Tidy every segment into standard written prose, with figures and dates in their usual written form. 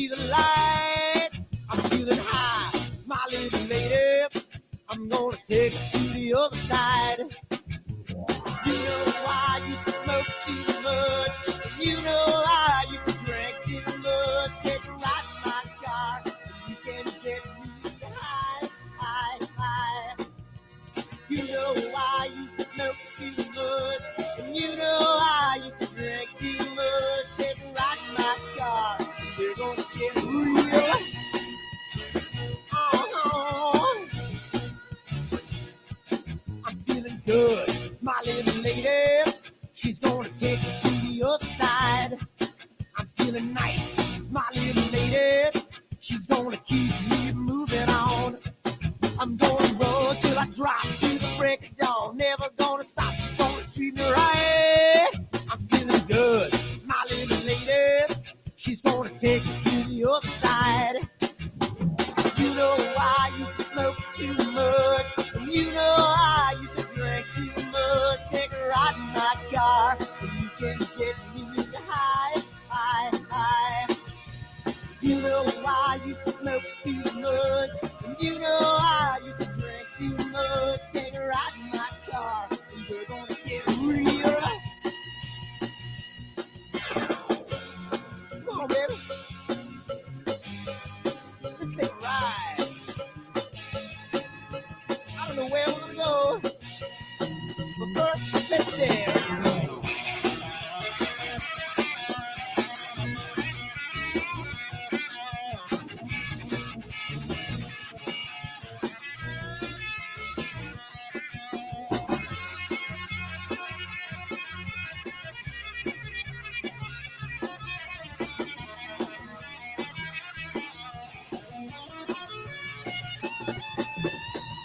see the light. I'm feeling high, my little lady. I'm gonna take it to the other side. You know I used to smoke too much. You know I used to drink too much. Take a ride in my car. You can get me high, high, high. You know I used to smoke too much. And you know I used to drink too much. Take a ride in my car. We're gonna get real. I'm feeling good, my little lady. She's gonna take me to the other side. I'm feeling nice, my little lady. She's gonna keep me moving on. I'm gonna run till I drop to the break of dawn. Never gonna stop, she's gonna treat me right. I'm feeling good, my little lady. She's gonna take me to the other side. You know I used to smoke too much. And you know I used to drink too much. Take a ride in my car and you can get me high, high, high. You know I used to smoke too much. And you know I used to drink too much. Take a ride in my car and we're gonna get real. Come on, baby. Let's take a ride. I don't know where we're gonna go, but first, let's dance.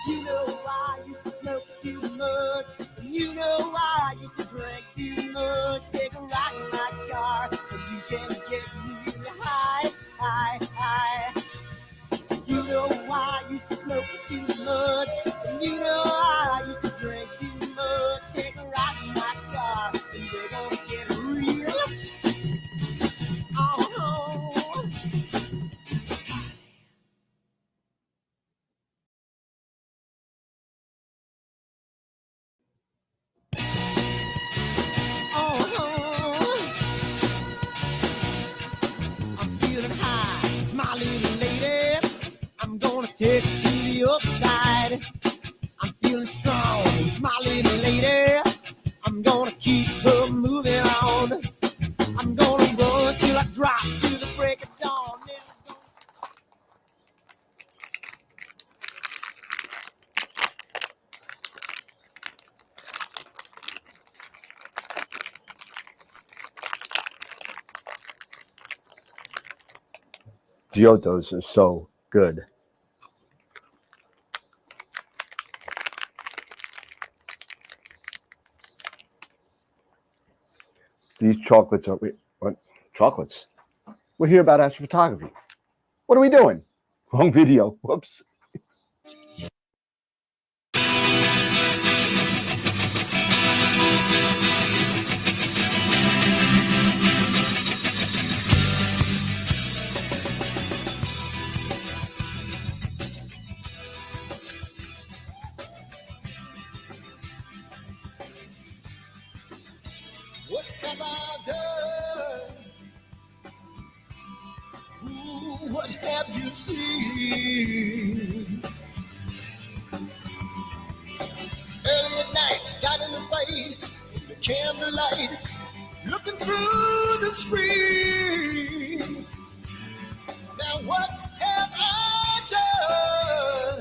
You know I used to smoke too much. And you know I used to drink too much. Take a ride in my car and you can get me high, high, high. You know I used to smoke too much. And you know I used to drink too much. Take a ride in my car and we're gonna get real. Oh. I'm feeling high, my little lady. I'm gonna take it to the other side. I'm feeling strong, my little lady. I'm gonna keep her moving on. I'm gonna run till I drop to the break of dawn. Giotto's is so good. These chocolates are, what? Chocolates? We're here about astrophotography. What are we doing? Wrong video. Whoops. What have I done? Ooh, what have you seen? Early at night, got in the fight, in the candlelight, looking through the screen. Now what have I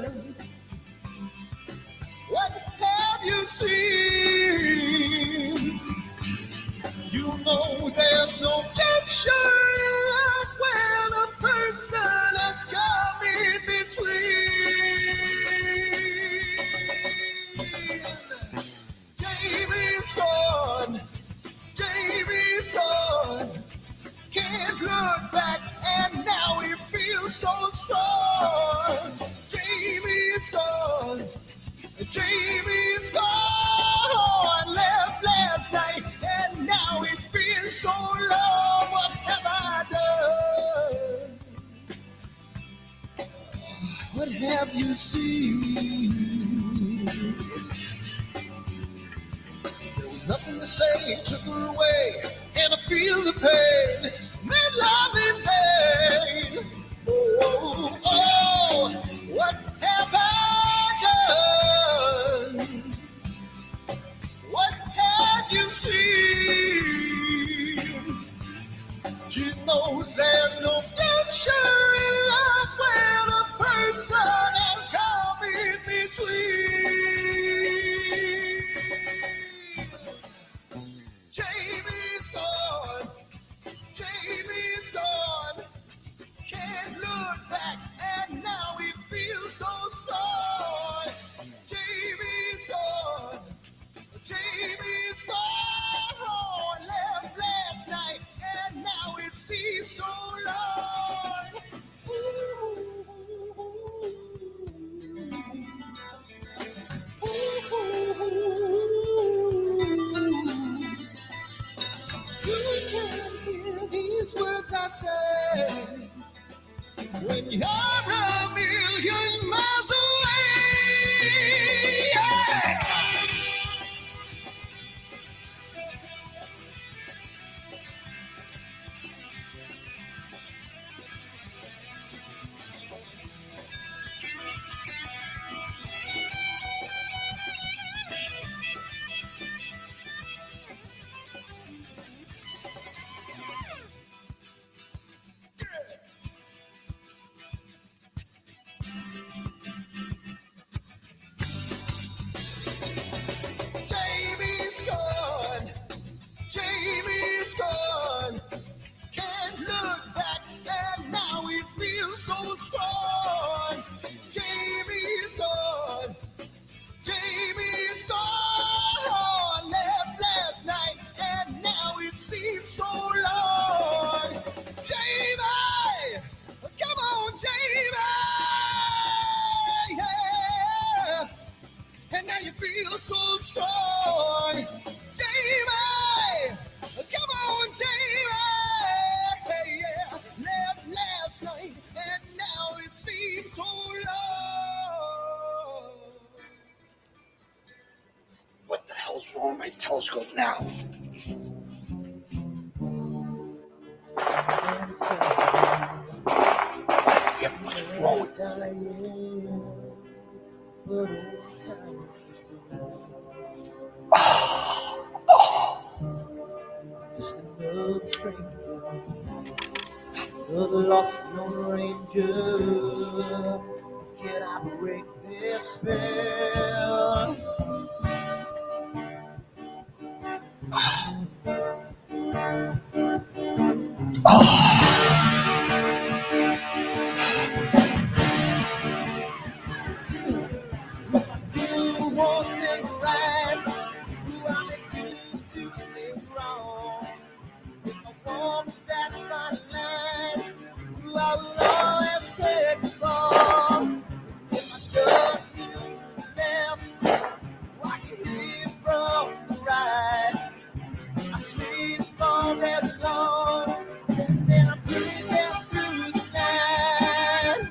done? What have you seen? You know there's no future in love when a person has come in between. Jamie's gone, Jamie's gone. Can't look back and now he feels so strong. Jamie's gone, Jamie's gone. Left last night and now it's been so long. What have I done? What have you seen? There was nothing to say, took her away, and I feel the pain, made love in pain. Oh, oh, what have I done? What have you seen? She knows there's no future in love when a person has come in between. Jamie's gone. Jamie's gone. Can't look back, and now he feels so strong. Jamie's gone. Jamie's gone. Left last night, and now it seems so long. Ooh. You can hear these words I say when you're a million miles away. Yeah. Jamie's gone. Jamie's gone. Can't look back, and now he feels so strong. Jamie's gone. Jamie's gone. Left last night, and now it seems so long. Jamie, come on, Jamie. Yeah. And now you feel so strong. Jamie, come on, Jamie. Yeah. Left last night, and now it seems so long. What the hell's wrong with my telescope now? Yeah, what's wrong with this thing? The lost Lone Ranger, can I break this spell? Do one thing right, do I make you do things wrong? If I want that fine line, I will always take the ball. If I don't do them, I can hear from the right. I sleep all day long, then I'm breathing through the night.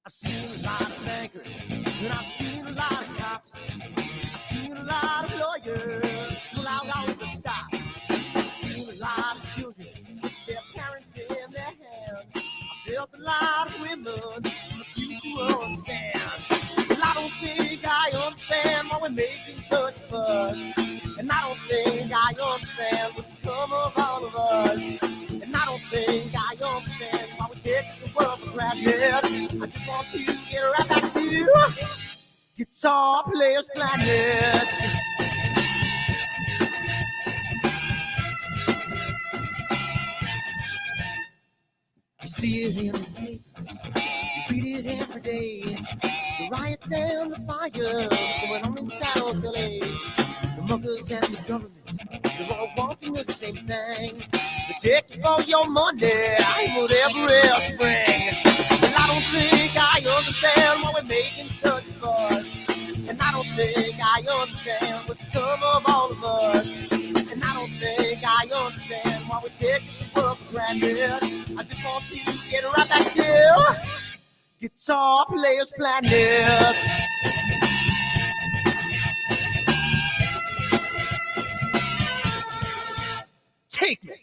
I've seen a lot of bankers, and I've seen a lot of cops. I've seen a lot of lawyers pull out all the stops. I've seen a lot of children with their parents in their hands. I've felt a lot of women refuse to understand. Well, I don't think I understand why we're making such a fuss. And I don't think I understand what's come of all of us. And I don't think I understand why we take this world for granted. I just want to get right back to Guitar Players Planet. You see it in the papers, you read it every day. The riots and the fires going on in South LA. The muggers and the government, they're all wanting the same thing. They take you for your money, I whatever else bring. And I don't think I understand why we're making such a fuss. And I don't think I understand what's come of all of us. And I don't think I understand why we take this world for granted. I just want to get right back to Guitar Players Planet. Take me.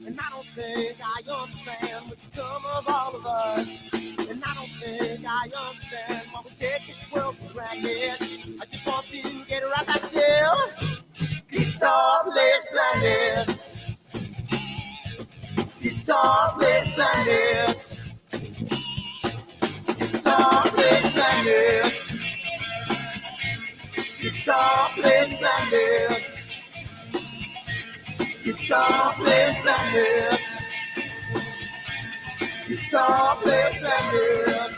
And I don't think I understand what's come of all of us. And I don't think I understand why we take this world for granted. I just want to get right back to Guitar Players Planet. Guitar Players Planet. Guitar Players Planet. Guitar Players Planet. Guitar Players Planet. Guitar Players Planet.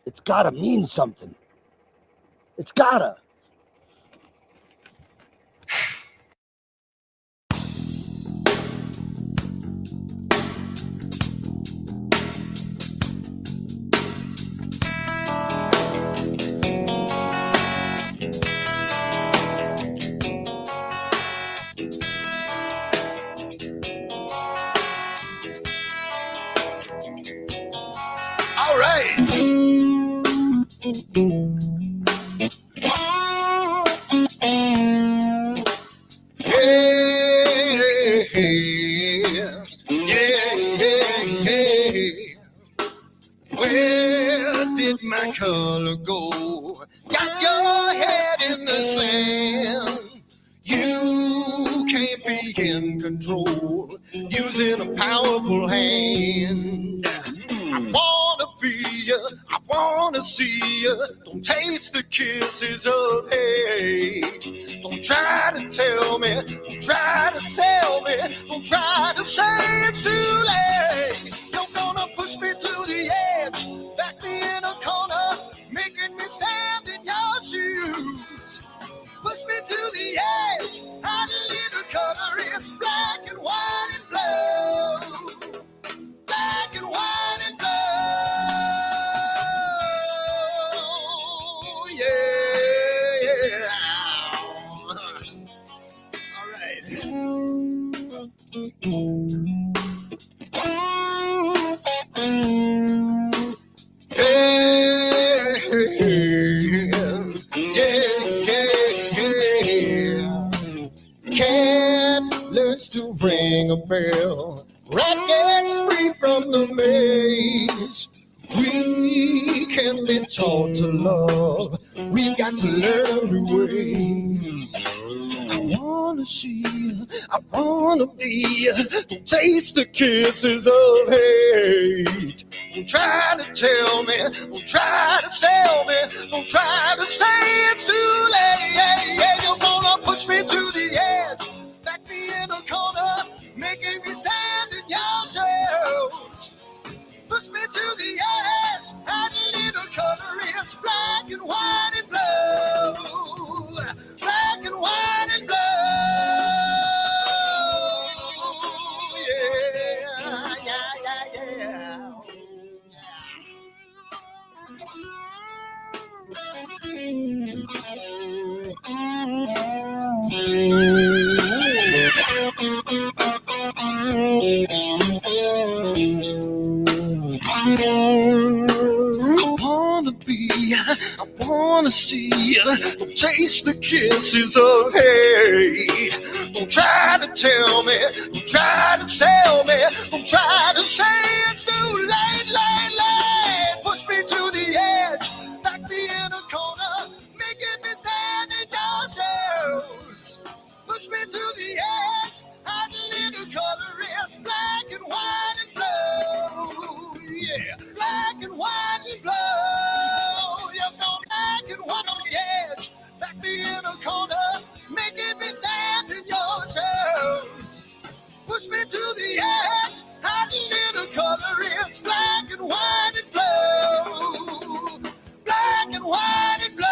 It's gotta mean something. It's gotta. All right. Where did my color go? Got your head in the sand. You can't be in control, using a powerful hand. I wanna be you, I wanna see you. Don't taste the kisses of hate. Don't try to tell me, don't try to tell me, don't try to say it's too late. You're gonna push me to the edge, back me in a corner, making me stand in your shoes. Push me to the edge, hide a little color, it's black and white and blue. Black and white and blue, yeah. All right. Cat learns to ring a bell. Rat gets free from the maze. We can be taught to love. We've got to learn a new way. I wanna see you, I wanna be you. Don't taste the kisses of hate. Don't try to tell me, don't try to tell me, don't try to say it's too late. You're gonna push me to the edge, back me in a corner, making me stand in your shoes. Push me to the edge, add a little color, it's black and white and blue. Black and white and blue. Don't taste the kisses of hate. Don't try to tell me, don't try to sell me, don't try to say it's too late, late, late. Push me to the edge, back me in a corner, making me stand in your shoes. Push me to the edge, hide a little color, it's black and white and blue. Yeah, black and white and blue. You're gone black and white on the edge, back me in a corner, making me stand in your shoes. Push me to the edge, hide a little color, it's black and white and blue. Black and white and blue.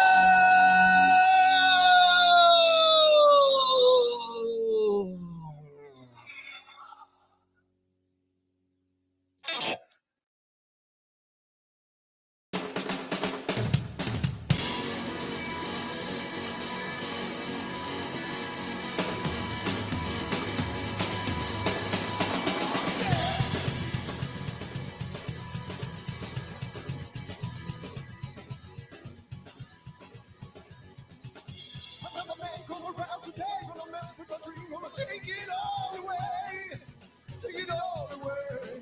Another man come around today, gonna mess with my dream, gonna take it all away. Take it all away.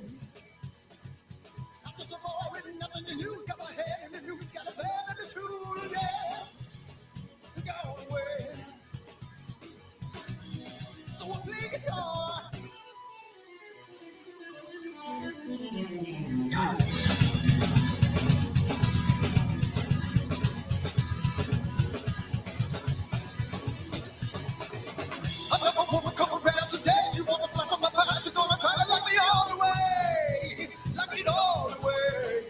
I'm just a boy with nothing to lose, got my head in the news, got a bad attitude, yeah. Take it all away. So I play guitar. Another woman come around today, she wanna slice up my pie, she gonna try to lock me all the way. Lock me all the way.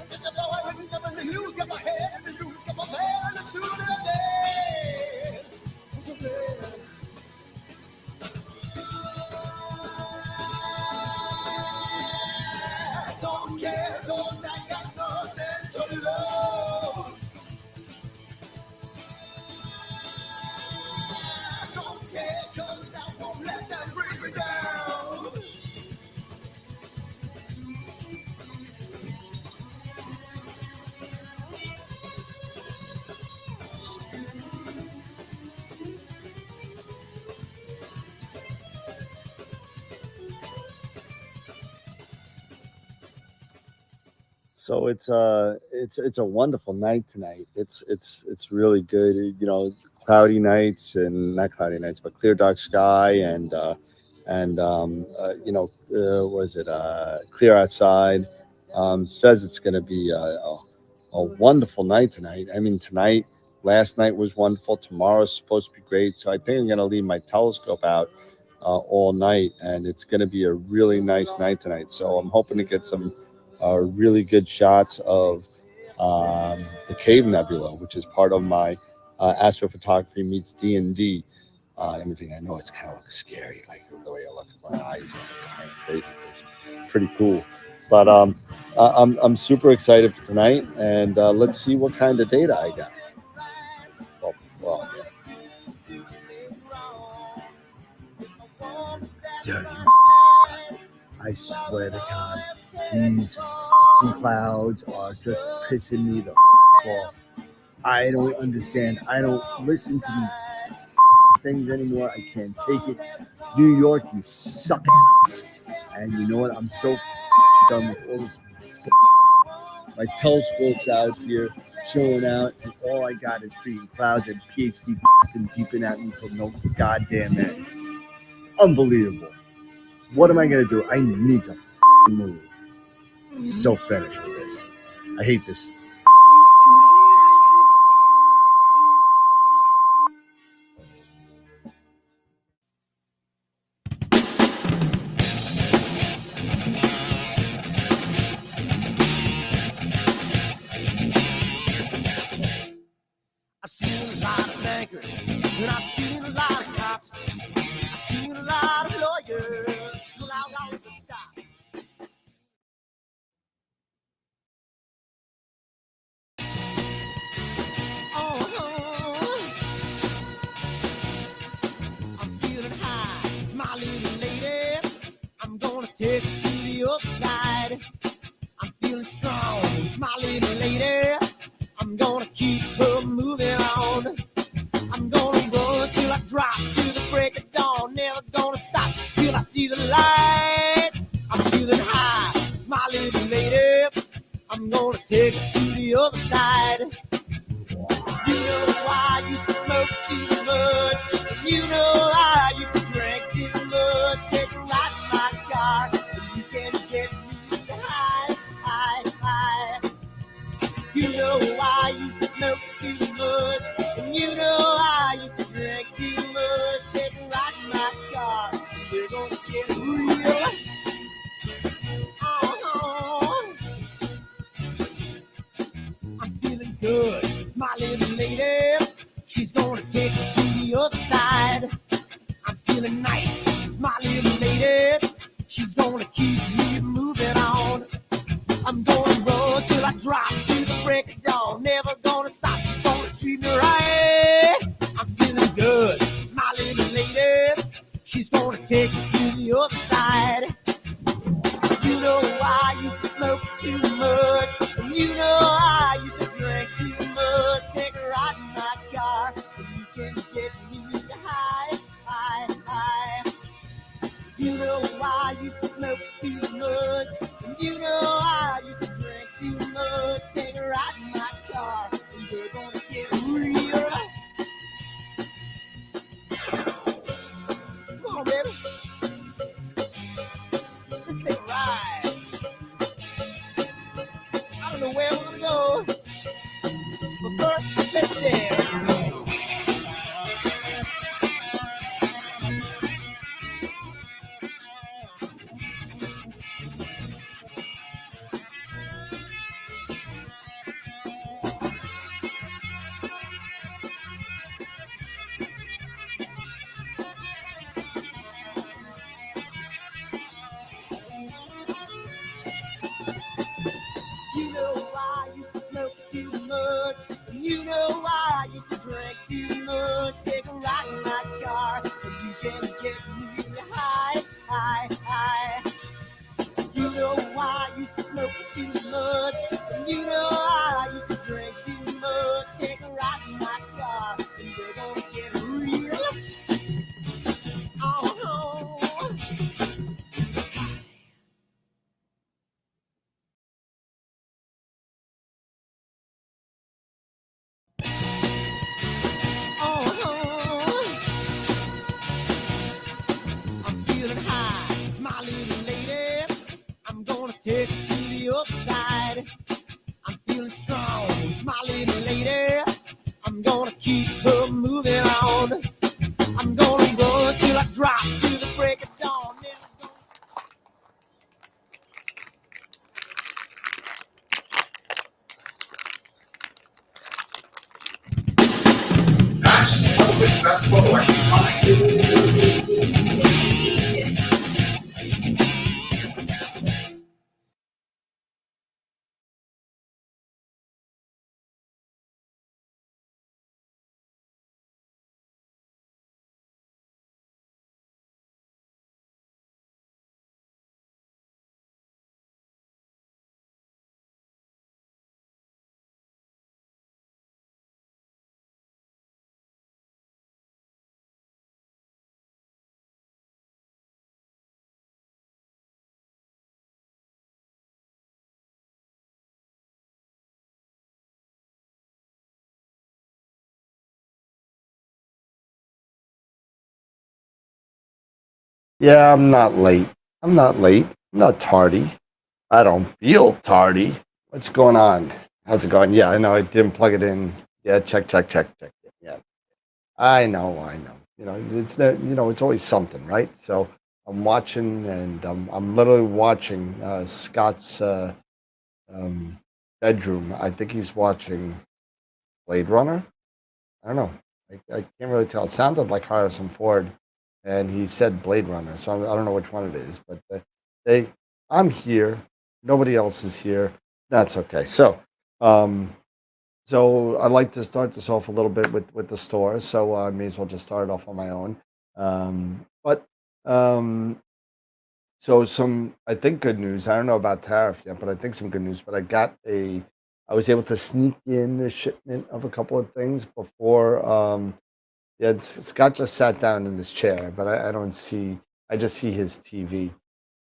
I'm just a boy with nothing to lose, got my head in the news, got my bad attitude, yeah. So bad. Don't care, 'cause I got nothing to lose. Don't care, 'cause I won't let them bring me down. So it's a wonderful night tonight. It's really good. You know, cloudy nights and not cloudy nights, but clear dark sky you know, was it clear outside? Says it's going to be a wonderful night tonight. I mean, last night was wonderful. Tomorrow's supposed to be great. So I think I'm going to leave my telescope out all night, and it's going to be a really nice night tonight. So I'm hoping to get some really good shots of the Cave Nebula, which is part of my astrophotography meets D&D imaging. I know it's kind of looks scary, like the way I look at my eyes, kind of crazy. It's pretty cool, but I'm super excited for tonight, and let's see what kind of data I got. Well, yeah. Dirty. I swear to God, these clouds are just pissing me the off. I don't understand. I don't listen to these things anymore. I can't take it. New York, you suck. And you know what? I'm so done with all this. My telescope's out here chilling out, and all I got is freaking clouds and PhD peeping at me from no goddamn end. Unbelievable. What am I gonna do? I need to move. I'm so finished with this. I hate this. I've seen a lot of bankers, and I've seen a lot of cops. I've seen a lot of lawyers pull out all the stops. light. I'm feeling high, my little lady. I'm gonna take it to the other side. You know I used to smoke too much. You know I used to drink too much. Take a ride in my car, and you can get me high, high, high. You know I used to smoke too much. And you know I used to drink too much. Take a ride in my car, and we're gonna get real. I'm feeling good, my little lady. She's gonna take me to the other side. I'm feeling nice, my little lady. She's gonna keep me moving on. I'm gonna run till I drop to the break of dawn. Never gonna stop, she's gonna treat me right. I'm feeling good, my little lady. She's gonna take me to the other side. You know I used to smoke too much, and you know I used to drink too much. Take a ride in my car, and you can get me high, high, high. You know I used to smoke too much, and you know I used to drink too much. Take a ride in my car, and we're gonna get real. Come on, baby. Let's take a ride. I don't know where we're gonna go, but first, let's dance. You know I used to smoke too much, and you know I used to drink too much. Take a ride in my car, and you can get me high, high, high. You know I used to smoke too much, and you know I used to drink too much. Take a ride in my car, and we're gonna get real. Oh, oh, I'm feeling high, my little lady. I'm gonna take it to the other side. I'm feeling strong, my little lady. I'm gonna keep her moving on. I'm gonna run till I drop to the break of dawn. Never gonna... Yeah, I'm not late. I'm not late. I'm not tardy. I don't feel tardy. What's going on? How's it going? Yeah, I know I didn't plug it in. Yeah, check. Yeah, I know, I know. It's that, it's always something, right? So I'm watching, and I'm literally watching Scott's bedroom. I think he's watching Blade Runner. I don't know. I can't really tell. It sounded like Harrison Ford, and he said Blade Runner, so I don't know which one it is. But they, I'm here. Nobody else is here. That's okay. Um, so I'd like to start this off a little bit with the store. So I may as well just start off on my own. But um, so some, I think, good news. I don't know about tariff yet, but I think some good news. But I was able to sneak in the shipment of a couple of things before. Yeah, Scott just sat down in his chair, but I don't see. I just see his TV.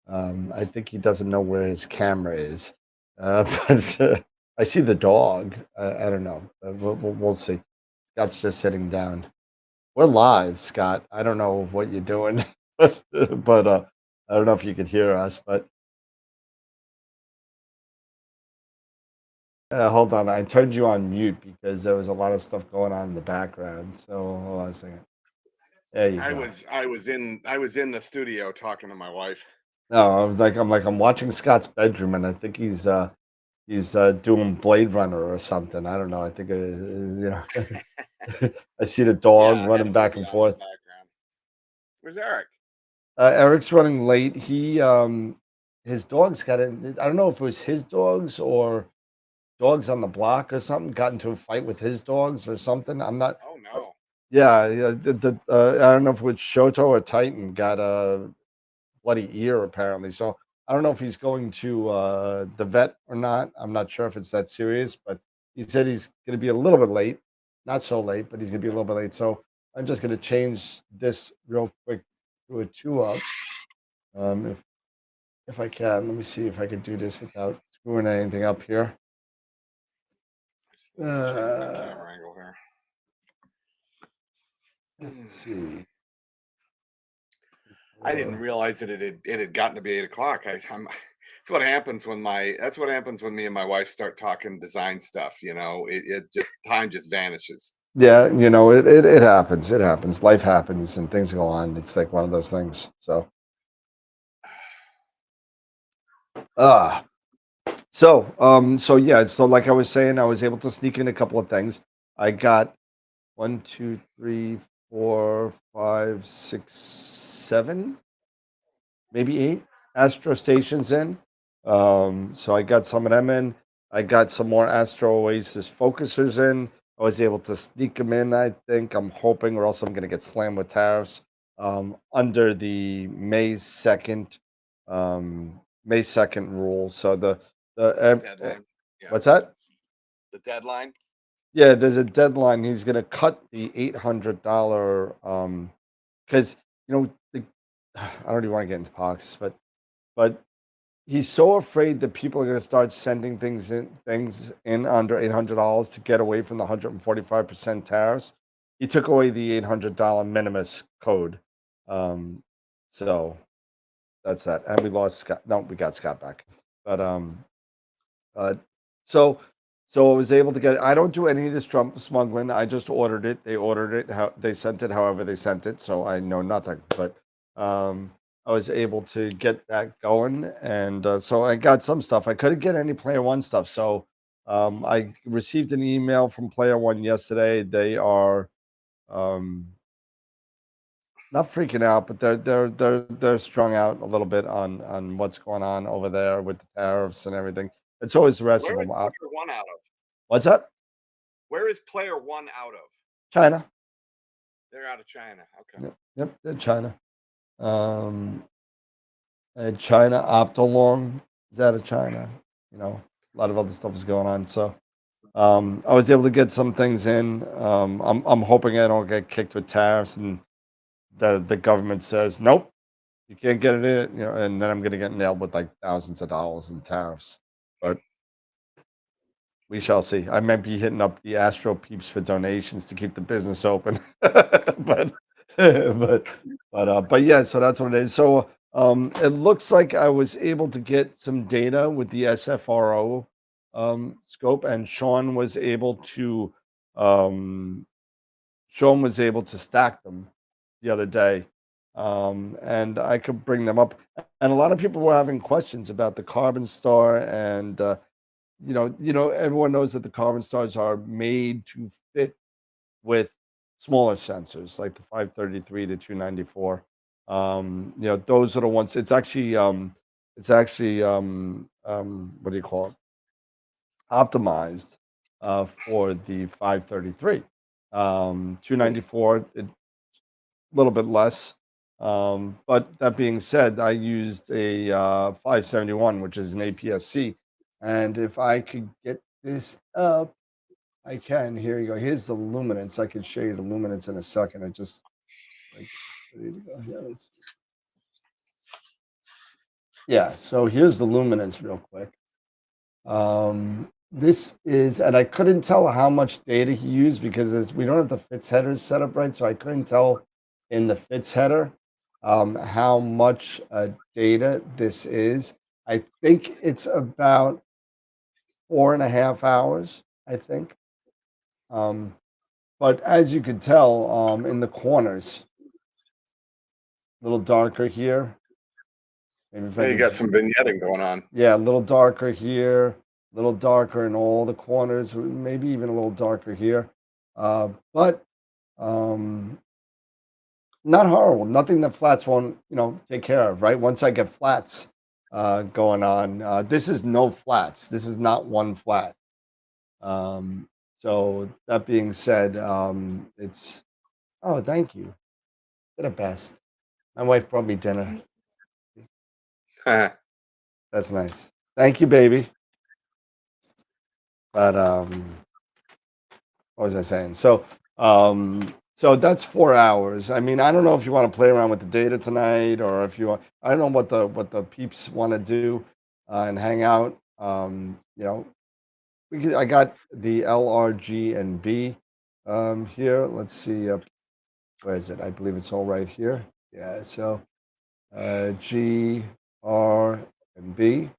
I think he doesn't know where his camera is. But I see the dog. I don't know. We'll see. Scott's just sitting down. We're live, Scott. I don't know what you're doing, but I don't know if you could hear us. But hold on, I turned you on mute because there was a lot of stuff going on in the background. So hold on a second. There you go. I was in the studio talking to my wife. No, I'm watching Scott's bedroom, and I think he's doing Blade Runner or something. I don't know. I think I see the dog Yeah, I had running a back movie and on in the forth. background. Where's Eric? Eric's running late. His dog's got it. I don't know if it was his dogs or dogs on the block or something. Got into a fight with his dogs or something. I'm not. Oh no. Yeah, yeah. I don't know if it was Shoto or Titan got a bloody ear apparently. So I don't know if he's going to the vet or not. I'm not sure if it's that serious, but he said he's going to be a little bit late. Not so late, but he's going to be a little bit late. So I'm just going to change this real quick to a 2-up. If I can, let me see if I could do this without screwing anything up here. Change my camera angle here. Let's see. I didn't realize that it had gotten to be 8 o'clock. That's what happens when me and my wife start talking design stuff. It just time just vanishes. Yeah, it happens. It happens. Life happens and things go on. It's like one of those things. So so yeah, so like I was saying, I was able to sneak in a couple of things. I got 1, 2, 3, 4, 5, 6, 7, maybe 8 Astro stations in. So I got some of them in. I got some more Astro Oasis focusers in. I was able to sneak them in, I think. I'm hoping, or else I'm going to get slammed with tariffs under the May 2nd rule. So the Deadline. Yeah. what's that? The deadline. Yeah, there's a deadline. He's going to cut the $800 because I don't even want to get into politics, but he's so afraid that people are going to start sending things in under $800 to get away from the 145% tariffs. He took away the $800 minimus code. So that's that. And we lost Scott. No, we got Scott back. But so I was able to get. I don't do any of this Trump smuggling. I just ordered it. They ordered it. How they sent it, however they sent it. So I know nothing. But I was able to get that going, and so I got some stuff. I couldn't get any Player One stuff. So I received an email from Player One yesterday. They are not freaking out, but they're strung out a little bit on what's going on over there with the tariffs and everything. It's always the rest of Where is them. Player One out of? What's that? Where is Player One out of? China. They're out of China. Okay. Yep, they're China. And China Optolong is out of China. A lot of other stuff is going on. So I was able to get some things in. I'm hoping I don't get kicked with tariffs and the government says nope, you can't get it in. And then I'm gonna get nailed with like thousands of dollars in tariffs. But we shall see. I might be hitting up the Astro peeps for donations to keep the business open. but yeah, so that's what it is. So it looks like I was able to get some data with the SFRO scope, and Sean was able to stack them the other day. And I could bring them up. And a lot of people were having questions about the Carbonstar and everyone knows that the Carbonstars are made to fit with smaller sensors like the 533 to 294. Those are the ones. It's actually what do you call it? Optimized for the 533. 294, a little bit less. But that being said, I used a 571, which is an APS-C. And if I could get this up, I can. Here you go. Here's the luminance. I can show you the luminance in a second. I just ready to go. Yeah, let's Yeah, so here's the luminance real quick. This is, and I couldn't tell how much data he used because we don't have the FITS headers set up right, so I couldn't tell in the FITS header how much data this is. I think it's about 4.5 hours, I think. But as you can tell, in the corners, a little darker here. Maybe if I Yeah, you could got some vignetting going on. Yeah, a little darker here, a little darker in all the corners, maybe even a little darker here. But not horrible. Nothing that flats won't, take care of, right? Once I get flats going on, this is no flats. This is not one flat. So that being said, it's oh, thank you. You're the best. My wife brought me dinner. That's nice. Thank you, baby. But what was I saying? So that's 4 hours. I mean, I don't know if you want to play around with the data tonight, or if you want. I don't know what the peeps want to do and hang out. I got the LRG and B here. Let's see. Where is it? I believe it's all right here. Yeah. So G, R, and B.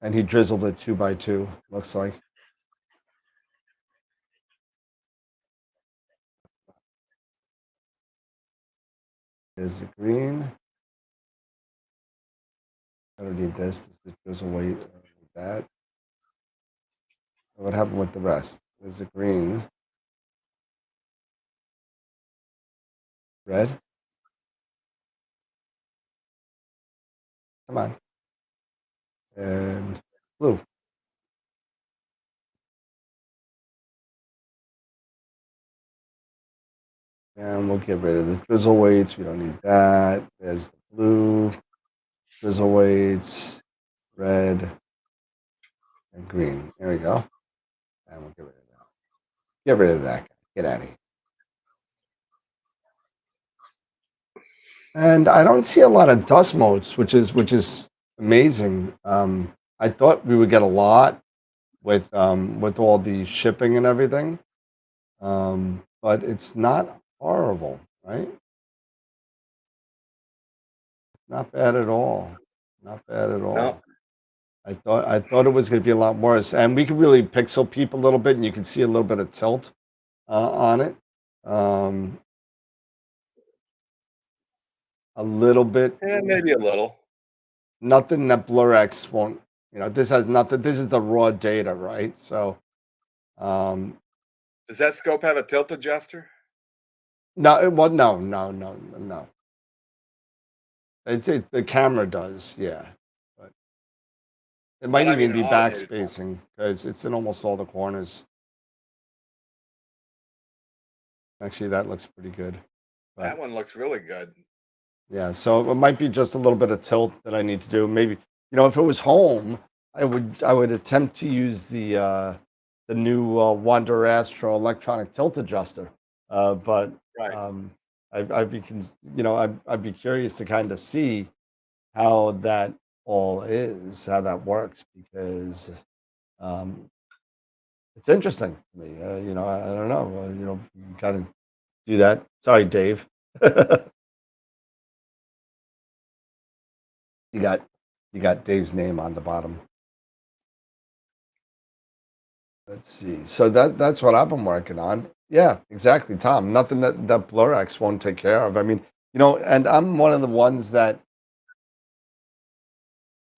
And he drizzled it 2x2. Looks like. There's the green. I don't need this. This is drizzle weight. I don't need that. What happened with the rest? There's the green. Red. Come on. And blue. And we'll get rid of the drizzle weights. We don't need that. There's the blue. Drizzle weights. Red. And green. There we go. And we'll get rid of that. Get rid of that guy. Get out of here. And I don't see a lot of dust motes, which is amazing. I thought we would get a lot with all the shipping and everything, but it's not horrible, right? Not bad at all. Not bad at all. No. I thought it was going to be a lot worse, and we could really pixel peep a little bit, and you can see a little bit of tilt on it. A little bit. Yeah, maybe a little. Nothing that BlurX won't. This has nothing. This is the raw data, right? So, Does that scope have a tilt adjuster? no. Well, no. The camera does, yeah, but it might But I even mean, be an automated one. backspacing because it's in almost all the corners. Actually, that looks pretty good. That one looks really good. Yeah, so it might be just a little bit of tilt that I need to do. Maybe, if it was home, I would attempt to use the new Wander Astro electronic tilt adjuster. But Right. I'd be I'd be curious to kind of see how that all is, how that works, because um, it's interesting to me. I don't know. You kind of do that. Sorry, Dave. You got Dave's name on the bottom. Let's see. So that's what I've been working on. Yeah, exactly, Tom. Nothing that BlurX won't take care of. I mean, and I'm one of the ones that,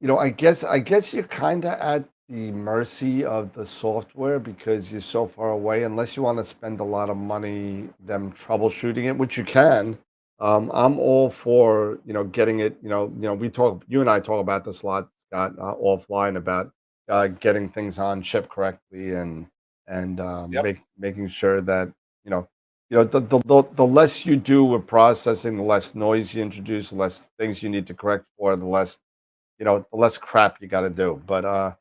I guess you're kind of at the mercy of the software because you're so far away. Unless you want to spend a lot of money them troubleshooting it, which you can. I'm all for getting it. You and I talk about this a lot, Scott, offline about getting things on chip correctly and Yep. making sure that the less you do with processing, the less noise you introduce, the less things you need to correct for, the less crap you got to do. But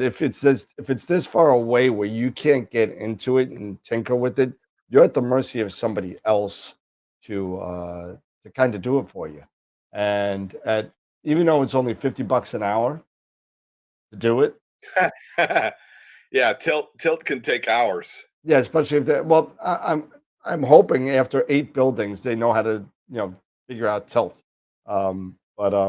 if it's this far away where you can't get into it and tinker with it, you're at the mercy of somebody else to kind of do it for you. And at even though it's only $50 an hour to do it, Yeah, tilt can take hours. yeah, especially if they well, I'm hoping after 8 buildings they know how to, figure out tilt. But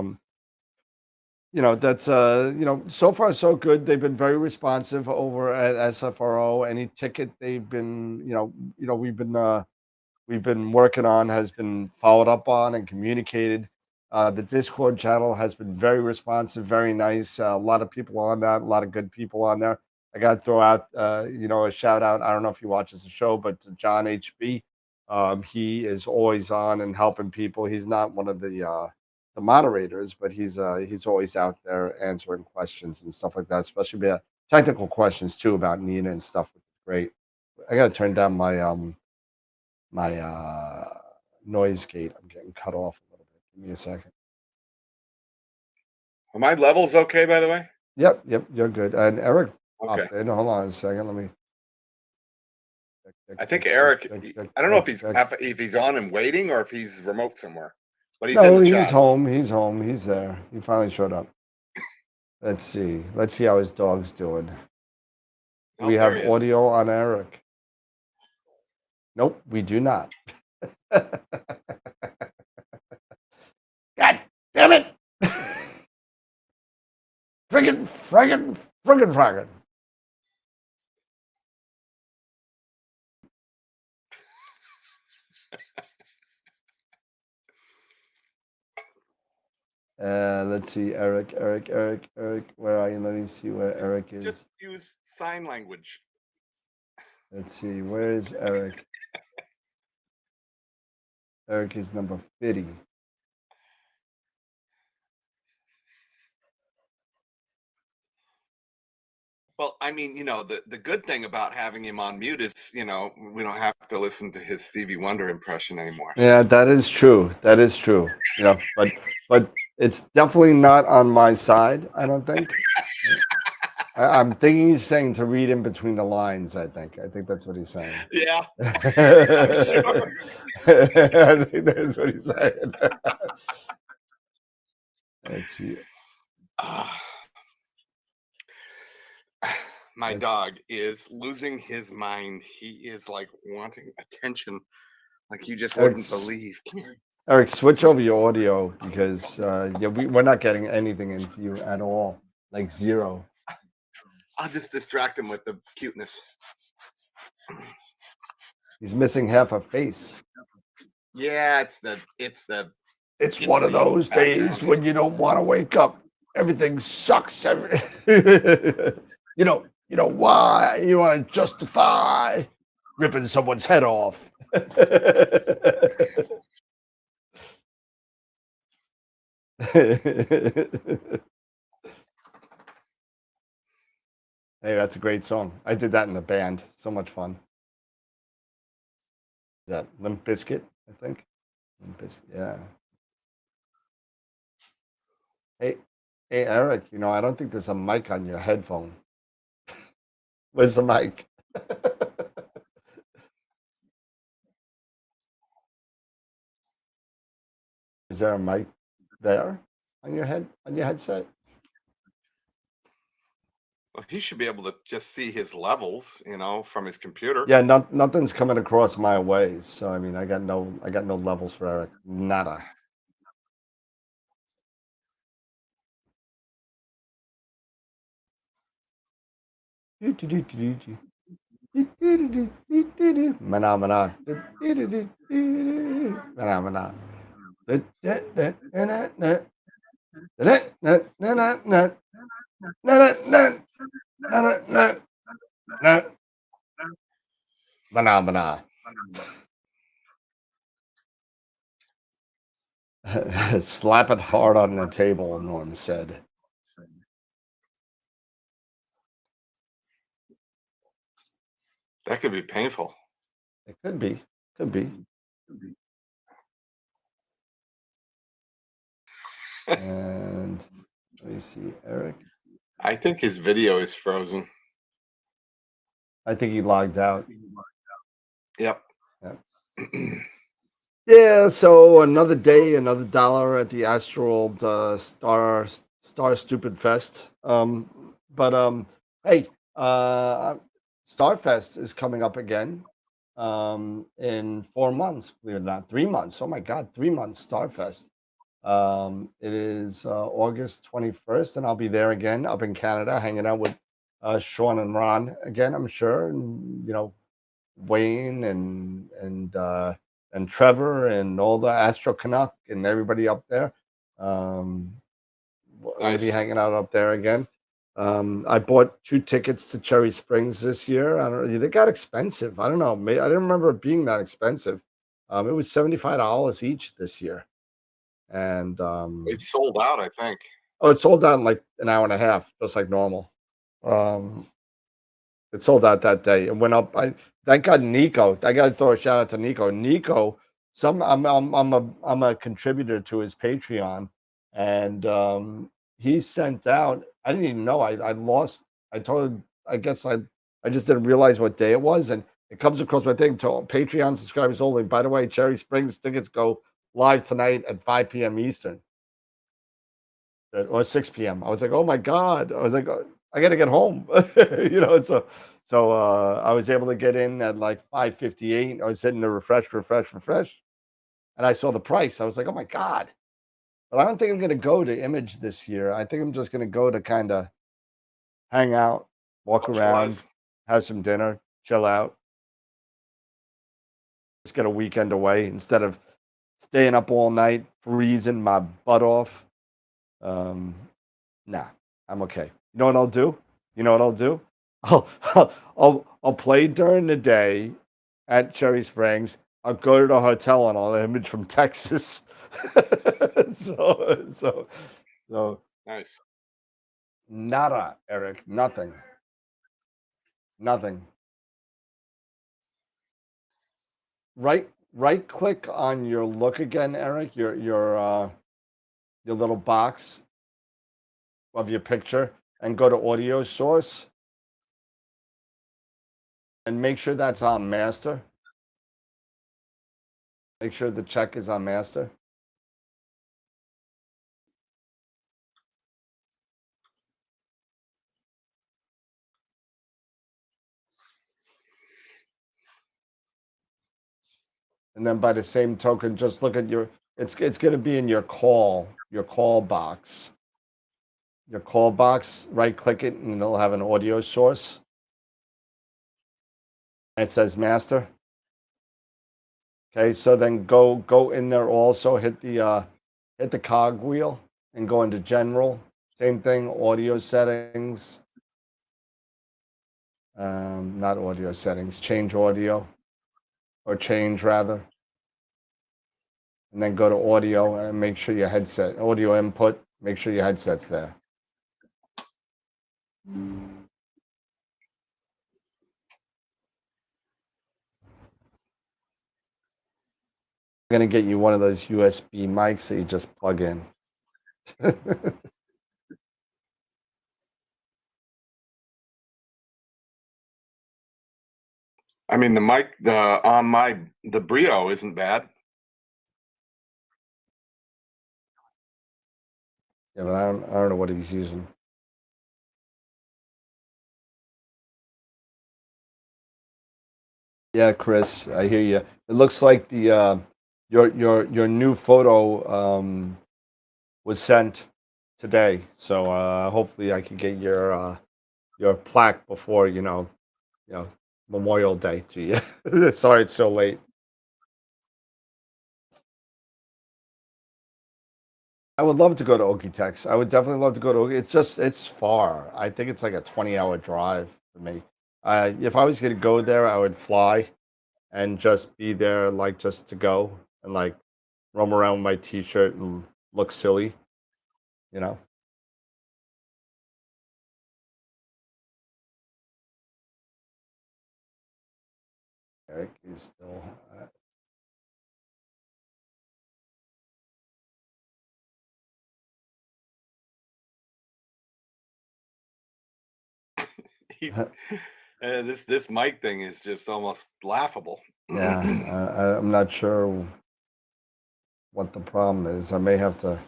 that's so far so good. They've been very responsive over at SFRO. Any ticket they've been, we've been working on has been followed up on and communicated. The Discord channel has been very responsive, very nice. A lot of people on that, a lot of good people on there. I got to throw out, a shout out. I don't know if he watches the show, but to John HB, he is always on and helping people. He's not one of the moderators, but he's always out there answering questions and stuff like that, especially technical questions too about Nina and stuff, which is great. I got to turn down my noise gate. I'm getting cut off a little bit. Give me a second. Are my levels okay, by the way? Yep, you're good. And Eric Okay. popped in. Hold on a second. Let me. I think Eric. I don't know if he's on and waiting or if he's remote somewhere, but he's in the chat. He's home. He's home. He's there. He finally showed up. Let's see. Let's see how his dog's doing. Do we have audio on Eric? Nope, we do not. God damn it! friggin'. Let's see, Eric. Where are you? Let me see where Eric is. Just use sign language. Let's see, where is Eric? Eric is number 50. Well, I mean, the good thing about having him on mute is, we don't have to listen to his Stevie Wonder impression anymore. Yeah, that is true. But it's definitely not on my side, I don't think. I'm thinking he's saying to read in between the lines, I think that's what he's saying. Yeah. I'm sure. I think that's what he's saying. Let's see. My dog is losing his mind. He is like wanting attention like you just wouldn't believe. Come here. Eric, switch over your audio because we're not getting anything in for you at all. Like zero. I'll just distract him with the cuteness. He's missing half a face. Yeah, it's one of those days when you don't want to wake up. Everything sucks. You know why? You want to justify ripping someone's head off. Hey, that's a great song. I did that in the band. So much fun. Is that Limp Bizkit, I think? Limp Bizkit, yeah. Hey, Eric, I don't think there's a mic on your headphone. Where's the mic? Is there a mic there on your headset? Well, he should be able to just see his levels, from his computer. Yeah, nothing's coming across my way. So I mean, I got no levels for Eric. Nada. Mana. Phenomena. Slap it hard on the table, Norm said. That could be painful. It could be. And let me see, Eric. I think his video is frozen. I think he logged out. Yep. Yeah, so another day, another dollar at the AstroWorld Star Stupid Fest. But hey, uh, Starfest is coming up again in 4 months. Believe it or not, 3 months. Oh my God, 3 months Starfest. It is August 21st, and I'll be there again up in Canada, hanging out with Sean and Ron again. I'm sure, and Wayne and Trevor and all the Astro Canuck and everybody up there. Um, we're going to be Nice. hanging out up there again. I bought 2 tickets to Cherry Springs this year. I don't know. They got expensive. I don't know. I didn't remember it being that expensive. It was $75 each this year. And It's sold out, I think. oh, it sold out in like an hour and a half, just like normal. Um, It sold out that day. It went up. I thank God Nico. I got to throw a shout out to Nico. Nico, I'm a contributor to his Patreon, and he sent out. I didn't even know. I lost. I told. I guess I just didn't realize what day it was, and it comes across my thing to Patreon subscribers only. By the way, Cherry Springs tickets go live tonight at 5 p.m. Eastern or 6 p.m. I was like, oh my God. I was like, I got to get home. So I was able to get in at like 5:58. I was hitting the refresh. And I saw the price. I was like, oh my God. But I don't think I'm going to go to Image this year. I think I'm just going to go to kind of hang out, walk around, Socialize. have some dinner, chill out, just get a weekend away instead of staying up all night, freezing my butt off. Um, Nah, I'm okay. You know what I'll do? You know what I'll do? I'll play during the day at Cherry Springs. I'll go to the hotel and I'll image from Texas. so so so Nice. nada, Eric. Nothing. Nothing. Right click on your look again, Eric. Your little box of your picture and go to audio source and make sure that's on master. Make sure the check is on master. And then by the same token, just look at it's going to be in your call box. Your call box, right click it and it'll have an audio source. It says master. Okay, so then go in there also, hit the cog wheel and go into general. Same thing, audio settings. Not audio settings, change audio or change rather. And then go to audio and make sure your headset, audio input, make sure your headset's there. I'm gonna get you one of those USB mics that you just plug in. I mean, the Brio isn't bad. Yeah, but I don't know what he's using. Yeah, Chris, I hear you. It looks like the your new photo was sent today, so hopefully I can get your plaque before you know Memorial Day to you. Sorry it's so late. I would love to go to Okie-Tex. I would definitely love to go to Okie. It's far. I think it's like a 20-hour drive for me. If I was going to go there, I would fly and just be there, like just to go and like roam around with my T-shirt and look silly, you know. Eric is still. This mic thing is just almost laughable. Yeah, I'm not sure. what the problem is. I may have to.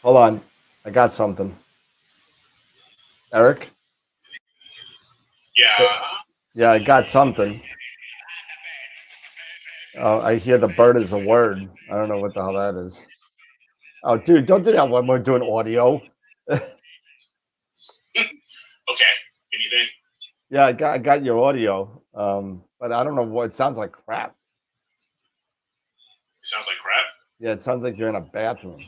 Hold on. I got something. Eric? Yeah. Yeah, I got something. I hear the bird is a word. I don't know what the hell that is. Oh, dude, don't do that when we're doing audio. Okay. Anything? Yeah, I got your audio. But I don't know what it sounds like. Crap. It sounds like crap. Yeah, it sounds like you're in a bathroom.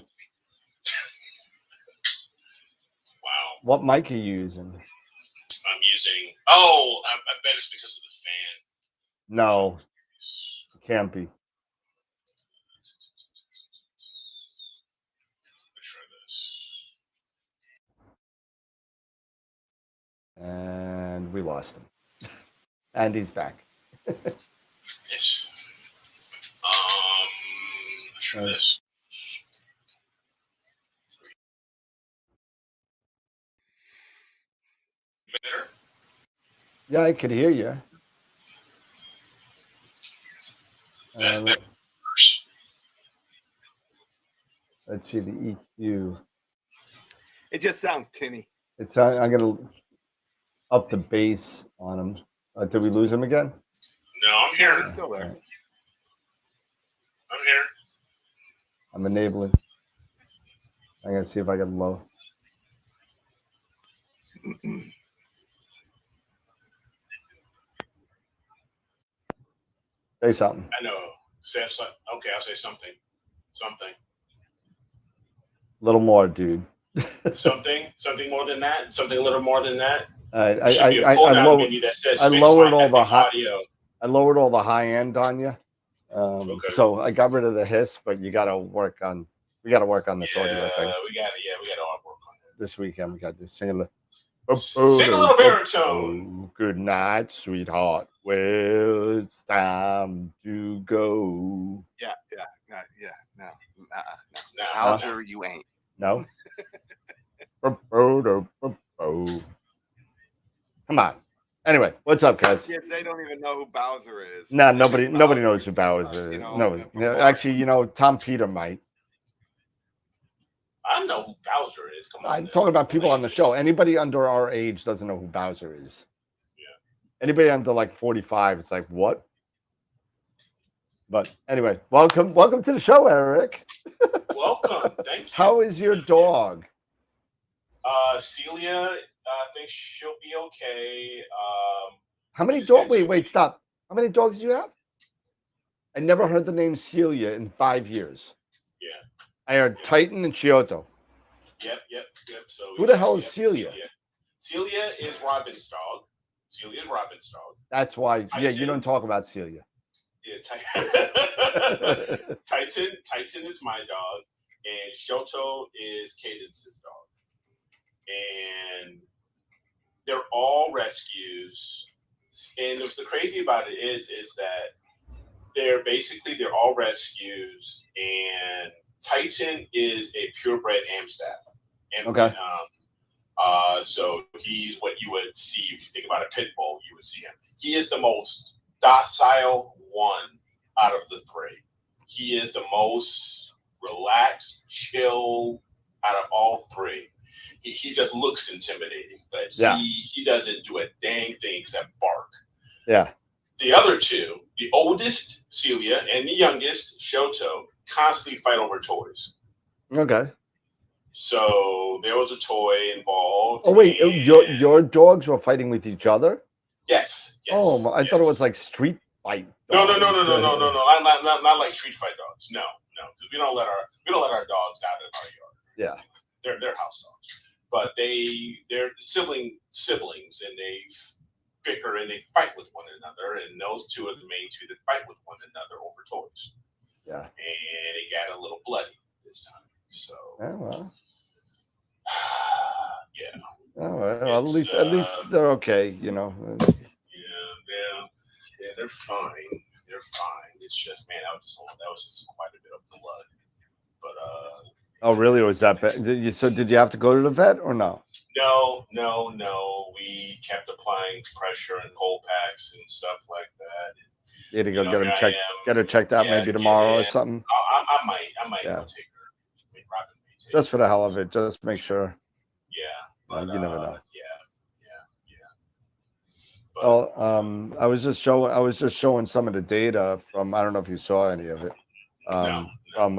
Wow. What mic are you using? I'm using. Oh, I bet it's because of the fan. No, it can't be. Let's try this. And we lost him. And he's back. Yes. Let's try this. Better? Yeah, I could hear you. That worse. Let's see the EQ. It just sounds tinny. It's I'm gonna up the bass on him. Did we lose him again? No, I'm here. He's still there. I'm here. I'm enabling. I'm gonna see if I can low. Say something. I know. Okay, I'll say something. Something. A little more, dude. Something more than that. Something a little more than that. I lowered, that says I lowered all the high audio. I lowered all the high end on you. Okay. So I got rid of the hiss, but you got to work on. We got to work on this audio thing. We got to all work on it. This weekend we got to sing Sing a little baritone. Good night, sweetheart. Well, it's time to go. Yeah. No. No. Hauser, you ain't. No. Come on. Anyway, what's up, guys? Kids, they don't even know who Bowser is. No, nobody knows who Bowser is. You know, No, actually, Tom Peter might. I know who Bowser is. Come on. I'm talking about people on the show. Anybody under our age doesn't know who Bowser is. Yeah. Anybody under like 45, it's like, what? But anyway, welcome to the show, Eric. Welcome. Thank you. How is your dog? Celia, I think she'll be okay. How many dogs? Wait, stop. How many dogs do you have? I never heard the name Celia in 5 years. Yeah. I heard Titan and Chioto. Yep. So who the hell is Celia? Celia is Robin's dog. That's why. Titan. Yeah, you don't talk about Celia. Yeah, Titan is my dog, and Shoto is Cadence's dog. And they're all rescues. And what's the crazy about it is that they're all rescues, and Titan is a purebred Amstaff. And okay. So he's what you would see if you think about a pit bull. You would see him. He is the most docile one out of the three. He is the most relaxed, chill out of all three. He just looks intimidating, but he doesn't do a dang thing except bark. Yeah. The other two, the oldest, Celia, and the youngest, Shoto, constantly fight over toys. Okay. So there was a toy involved. Oh wait, your dogs were fighting with each other? Yes. Oh, I thought it was like street fight dogs. No. Not like street fight dogs. No. Because we don't let our dogs out in our yard. Yeah. They're house dogs. But they're siblings, and they bicker and they fight with one another, and those two are the main two that fight with one another over toys. Yeah. And it got a little bloody this time. So well. Yeah. Oh well, at least they're okay, Yeah, they're fine. It's just, man, that was just quite a bit of blood. But oh really? Was that bad? Did you have to go to the vet or no? No. We kept applying pressure and cold packs and stuff like that. You had to go get her checked out maybe tomorrow or something. might Yeah. go take her. Robin may take Just for her. the hell of it, just make sure. Yeah, but You never know. Yeah. But, Well, I was just showing some of the data from. I don't know if you saw any of it. No. From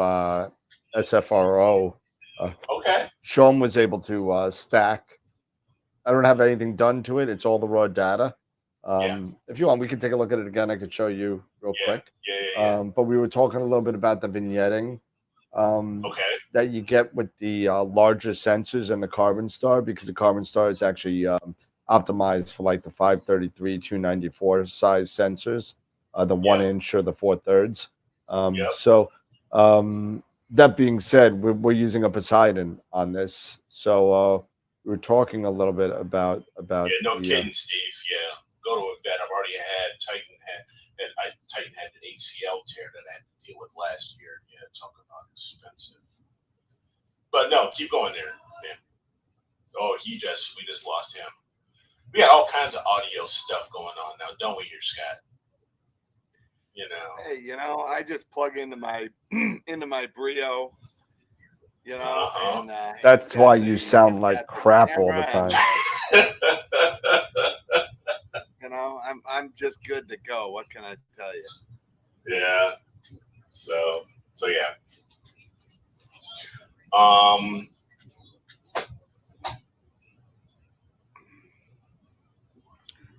SFRO. Okay. Sean was able to stack. I don't have anything done to it. It's all the raw data. If you want, we can take a look at it again. I could show you real quick. Yeah. But we were talking a little bit about the vignetting Okay. that you get with the larger sensors and the Carbonstar, because the Carbonstar is actually optimized for like the 533, 294 size sensors, the 1 inch or the 4/3. So that being said, we're using a Poseidon on this. So we were talking a little bit about Yeah, no kidding, Steve. Yeah, go to a vet. I've already had Titan had an ACL tear that I had to deal with last year. Yeah, talk about expensive. But no, keep going there, man. Oh, we just lost him. We got all kinds of audio stuff going on now, don't we, here, Scott? You know. Hey, I just plug into my Brio. And that's why you sound like crap all the time. I'm just good to go. What can I tell you? Yeah. So yeah.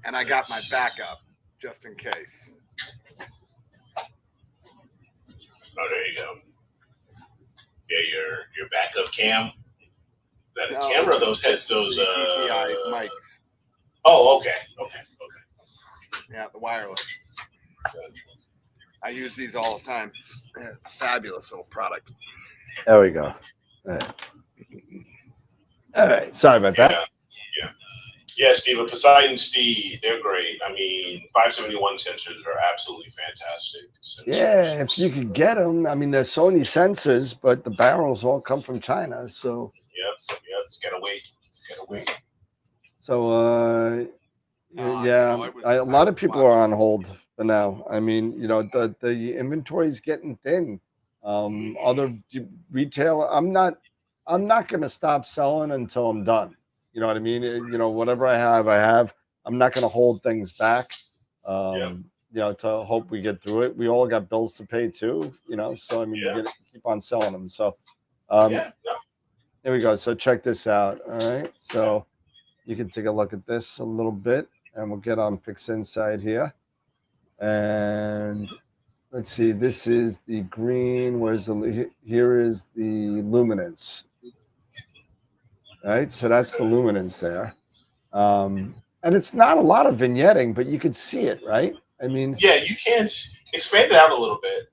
And I got my backup just in case. Oh, there you go. Yeah, your backup cam. Is that a camera? Those heads, those DJI mics. Oh, okay. Yeah, the wireless. I use these all the time. Fabulous little product. There we go. All right. Sorry about that. Yeah, Steve, Poseidon Steve, they're great. I mean, 571 sensors are absolutely fantastic. Yeah, if you could get them. I mean, there's Sony sensors, but the barrels all come from China. So. Yep. It's gotta wait. So, a lot of people are on hold for now. I mean, the inventory is getting thin. Other retail, I'm not going to stop selling until I'm done. You know what I mean? Whatever I have. I'm not going to hold things back. To hope we get through it. We all got bills to pay too. So I mean, you keep on selling them. So, there we go. So check this out. All right. So you can take a look at this a little bit, and we'll get on Fix Inside here. And let's see. This is the green. Here is the luminance. All right, so that's the luminance there. And it's not a lot of vignetting, but you could see it, right? I mean, yeah, you can expand it out a little bit.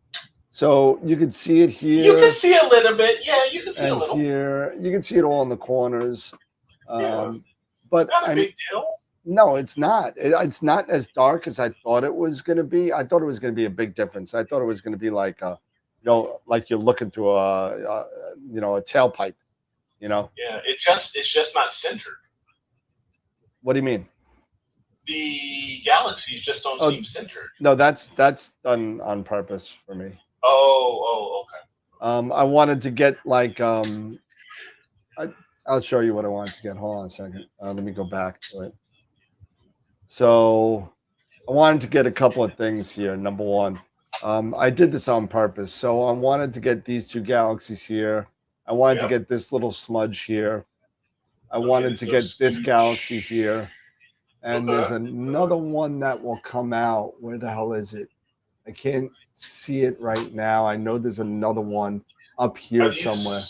So you can see it here. You can see a little bit. Yeah, you can see a little. Here, you can see it all in the corners. But not a big deal. No, it's not. It's not as dark as I thought it was going to be. I thought it was going to be a big difference. I thought it was going to be like like you're looking through a tailpipe. Yeah, it's just not centered. What do you mean? The galaxies just don't seem centered. No, that's done on purpose for me. Oh, okay. I wanted to get like I'll show you what I wanted to get. Hold on a second. Let me go back to it. So I wanted to get a couple of things here. Number one, I did this on purpose. So I wanted to get these two galaxies here. I wanted to get this little smudge here. I wanted to get this galaxy here. And there's another one that will come out. Where the hell is it? I can't see it right now. I know there's another one up here somewhere.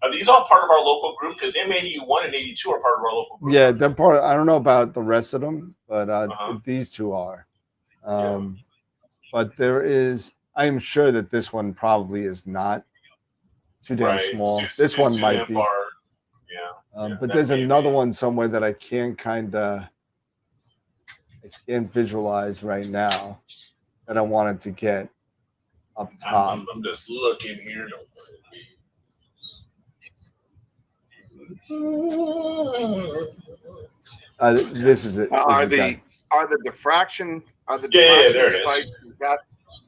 Are these all part of our local group? Because M81 and 82 are part of our local group. Yeah, they're part. I don't know about the rest of them, but these two are. But there is. I am sure that this one probably is not too damn small. This one might be. But there's another one somewhere that I can't visualize right now that I wanted to get up top. I'm just looking here. This is it. Are the diffraction? There it is. Spikes, is that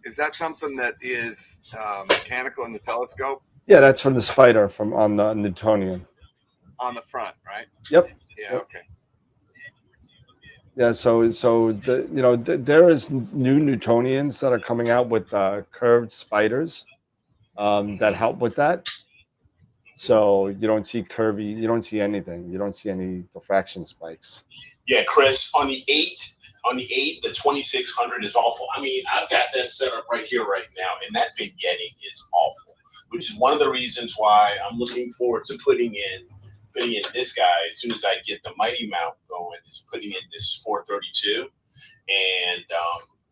Is that something that is mechanical in the telescope? Yeah, that's from the spider from on the Newtonian. On the front, right? Yep. Yeah. Yep. Okay. Yeah. So there is new Newtonians that are coming out with curved spiders that help with that. So you don't see curvy, you don't see anything, you don't see any diffraction spikes. Yeah, Chris, on the 8, the 2600 is awful. I mean, I've got that set up right here, right now, and that vignetting is awful, which is one of the reasons why I'm looking forward to putting in this guy as soon as I get the Mighty Mount going, is putting in this 432 and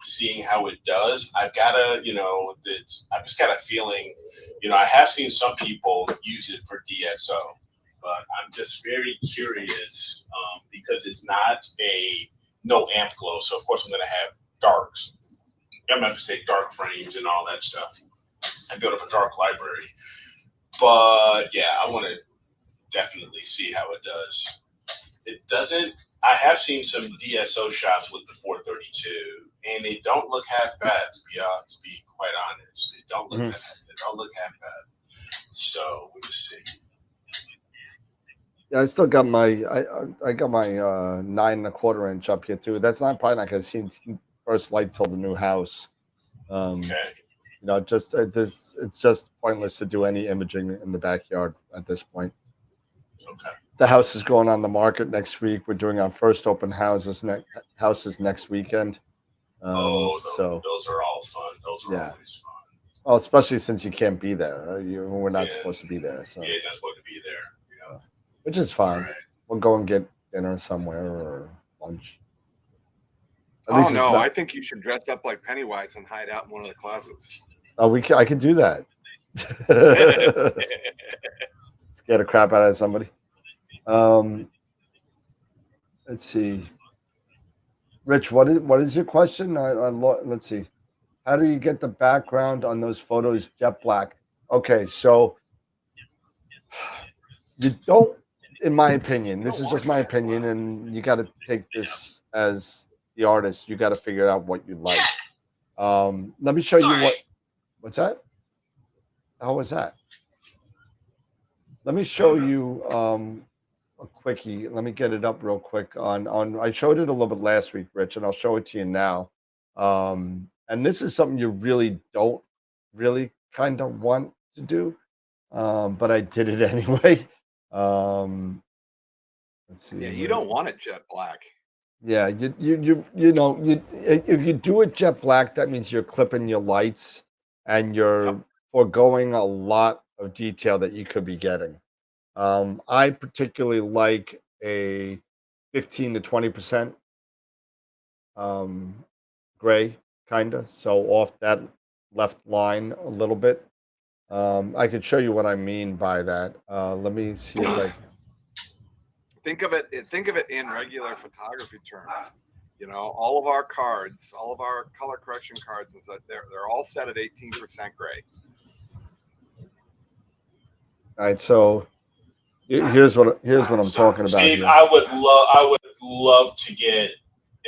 seeing how it does. I've got I've just got a feeling, I have seen some people use it for DSO, but I'm just very curious because it's not a no amp glow. So of course I'm going to have darks. I'm going to have to take dark frames and all that stuff and build up a dark library. But yeah, I want to definitely see how it does. It doesn't. I have seen some DSO shots with the 432, and they don't look half bad. To be quite honest, they don't look bad. They don't look half bad. So we'll just see. Yeah, I still got my I got my 9 1/4 inch up here too. That's not probably not gonna see first light till the new house. Okay. It's just pointless to do any imaging in the backyard at this point. Okay. The house is going on the market next week. We're doing our first open houses next weekend. So those are all fun. Those are always fun. Well, especially since you can't be there. We're not supposed to be there. So yeah, not supposed to be there. Yeah. Which is fine. Right. We'll go and get dinner somewhere or lunch. I think you should dress up like Pennywise and hide out in one of the closets. Oh, I could do that. Scare the crap out of somebody. Let's see. Rich, what is your question? Let's see. How do you get the background on those photos jet black? Okay, so you don't, in my opinion, this is just my opinion, and you got to take this as the artist. You got to figure out what you like. Let me show you what's that? How was that? Let me show you a quickie. Let me get it up real quick on I showed it a little bit last week, Rich, and I'll show it to you now. And this is something you really don't really kind of want to do, but I did it anyway. Let's see. Yeah, you don't want it jet black. Yeah, if you do it jet black, that means you're clipping your lights and you're foregoing a lot of detail that you could be getting. I particularly like a 15 to 20% gray, kind of. So off that left line a little bit. I could show you what I mean by that. Let me see if I think of it in regular photography terms. All of our cards, all of our color correction cards, is that they're all set at 18% gray. All right, so here's what I'm talking about. Steve, here. I would love to get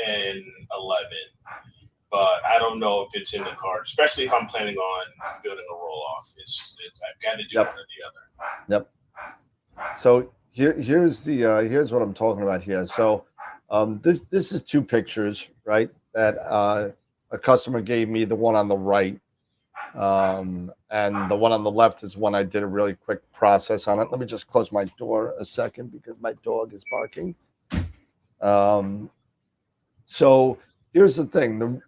an 11, but I don't know if it's in the card, especially if I'm planning on building a roll off. I've got to do one or the other. Yep. So here's what I'm talking about here. So this is 2 pictures, right? That a customer gave me. The one on the right. And the one on the left is one I did a really quick process on it. Let me just close my door a second because my dog is barking. So here's the thing.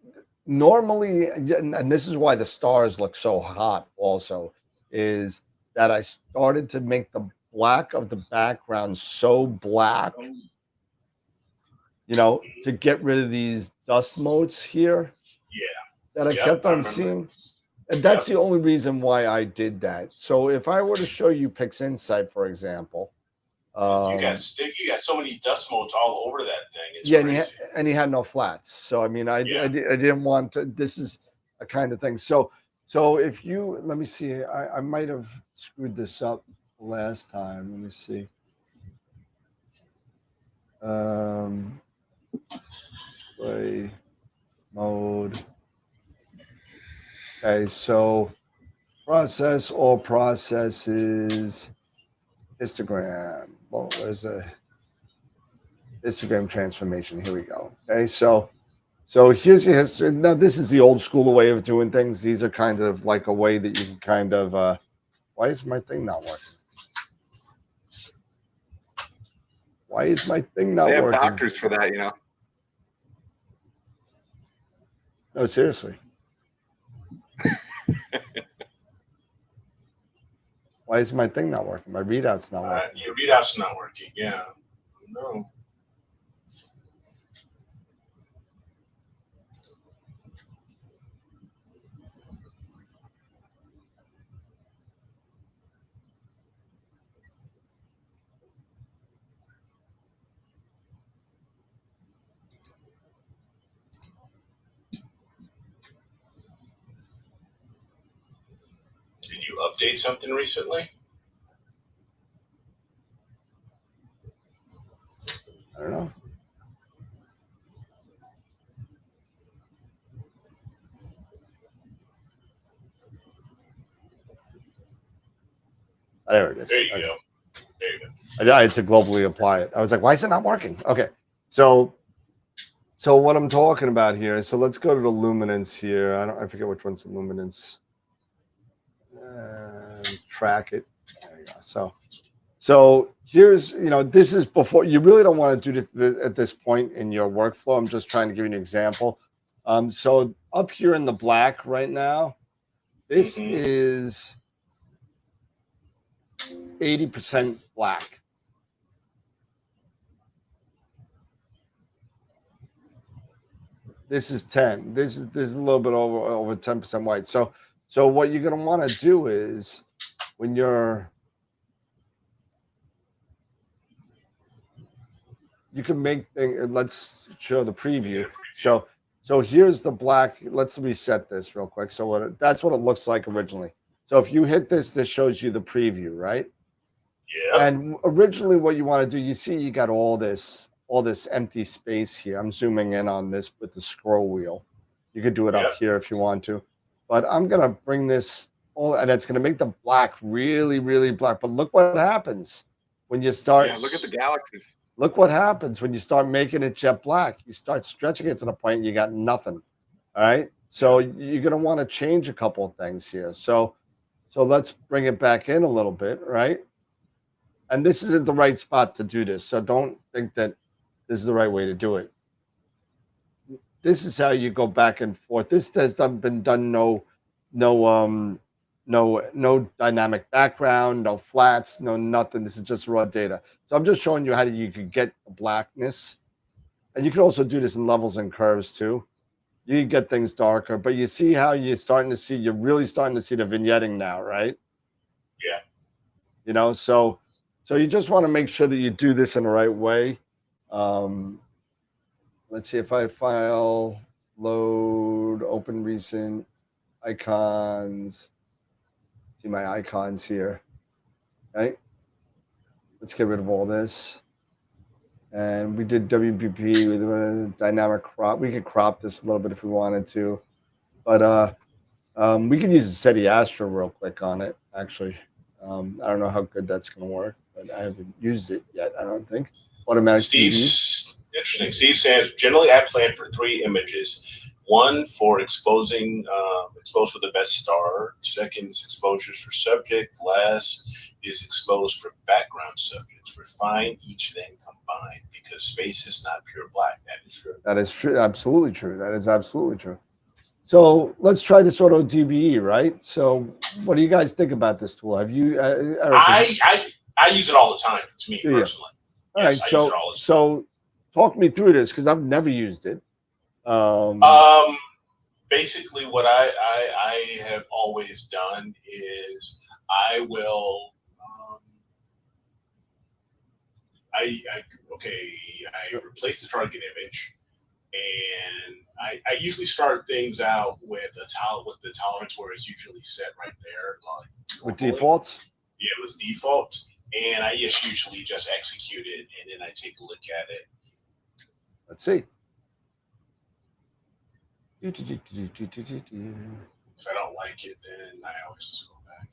Normally, and this is why the stars look so hot also, is that I started to make the black of the background so black, to get rid of these dust motes here. Yeah. That I kept on seeing. And that's the only reason why I did that. So if I were to show you PixInsight, for example, you got so many dust motes all over that thing. It's crazy. and he had no flats. So I mean, I didn't want to. This is a kind of thing. So if you let me see, I might have screwed this up last time. Let me see. Display mode. Okay, so process all processes histogram. Well, there's a histogram transformation. Here we go. Okay, so here's your history. Now this is the old school way of doing things. These are kind of like a way that you can kind of. Why is my thing not working? Why is my thing not They have working? doctors for that, you know. No, seriously. Why is my thing not working? My readout's not working. Your readout's not working. Yeah. No. Did you update something recently? I don't know. Oh, there it is. There you Okay. go. There you go. I had to globally apply it. I was like, why is it not working? Okay. So what I'm talking about here, so let's go to the luminance here. I forget which one's the luminance. Track it. There you go. So here's, this is before, you really don't want to do this at this point in your workflow. I'm just trying to give you an example. So up here in the black right now, this is 80% black. This is 10. This is a little bit over 10% white. So what you're going to want to do is when you can make things. Let's show the preview. So here's the black. Let's reset this real quick. So that's what it looks like originally. So if you hit this shows you the preview, right? Yeah. And originally what you want to do, you see you got all this empty space here. I'm zooming in on this with the scroll wheel. You could do it up here if you want to. But I'm going to bring this all, and it's going to make the black really, really black. But look what happens when you start. Yeah, look at the galaxies. Look what happens when you start making it jet black. You start stretching it to the point you got nothing. All right. So you're going to want to change a couple of things here. So let's bring it back in a little bit, right? And this isn't the right spot to do this. So don't think that this is the right way to do it. This is how you go back and forth. This has been done no dynamic background, no flats, no nothing. This is just raw data. So I'm just showing you how you could get the blackness. And you can also do this in levels and curves too. You can get things darker, but you see how you're really starting to see the vignetting now, right? Yeah. So you just want to make sure that you do this in the right way. Let's see if I file, load, open recent icons. See my icons here. Okay. Let's get rid of all this. And we did WPP with a dynamic crop. We could crop this a little bit if we wanted to. But we could use the SETI Astro real quick on it, actually. I don't know how good that's going to work, but I haven't used it yet, I don't think. Automatic TV. Interesting. Steve says, generally I plan for 3 images. One for exposing for the best star. Second is exposures for subject. Last is exposed for background subjects. Refine each, then combine, because space is not pure black. That is true. That is true. Absolutely true. That is absolutely true. So let's try this auto DBE, right? So what do you guys think about this tool? Have you? Eric, I use it all the time. To me personally. All right. So talk me through this because I've never used it. Basically, what I have always done is I will. I replace the target image, and I usually start things out with the tolerance where it's usually set right there, like with defaults. Yeah, it was default, and I usually just execute it, and then I take a look at it. Let's see. If I don't like it, then I always just go back.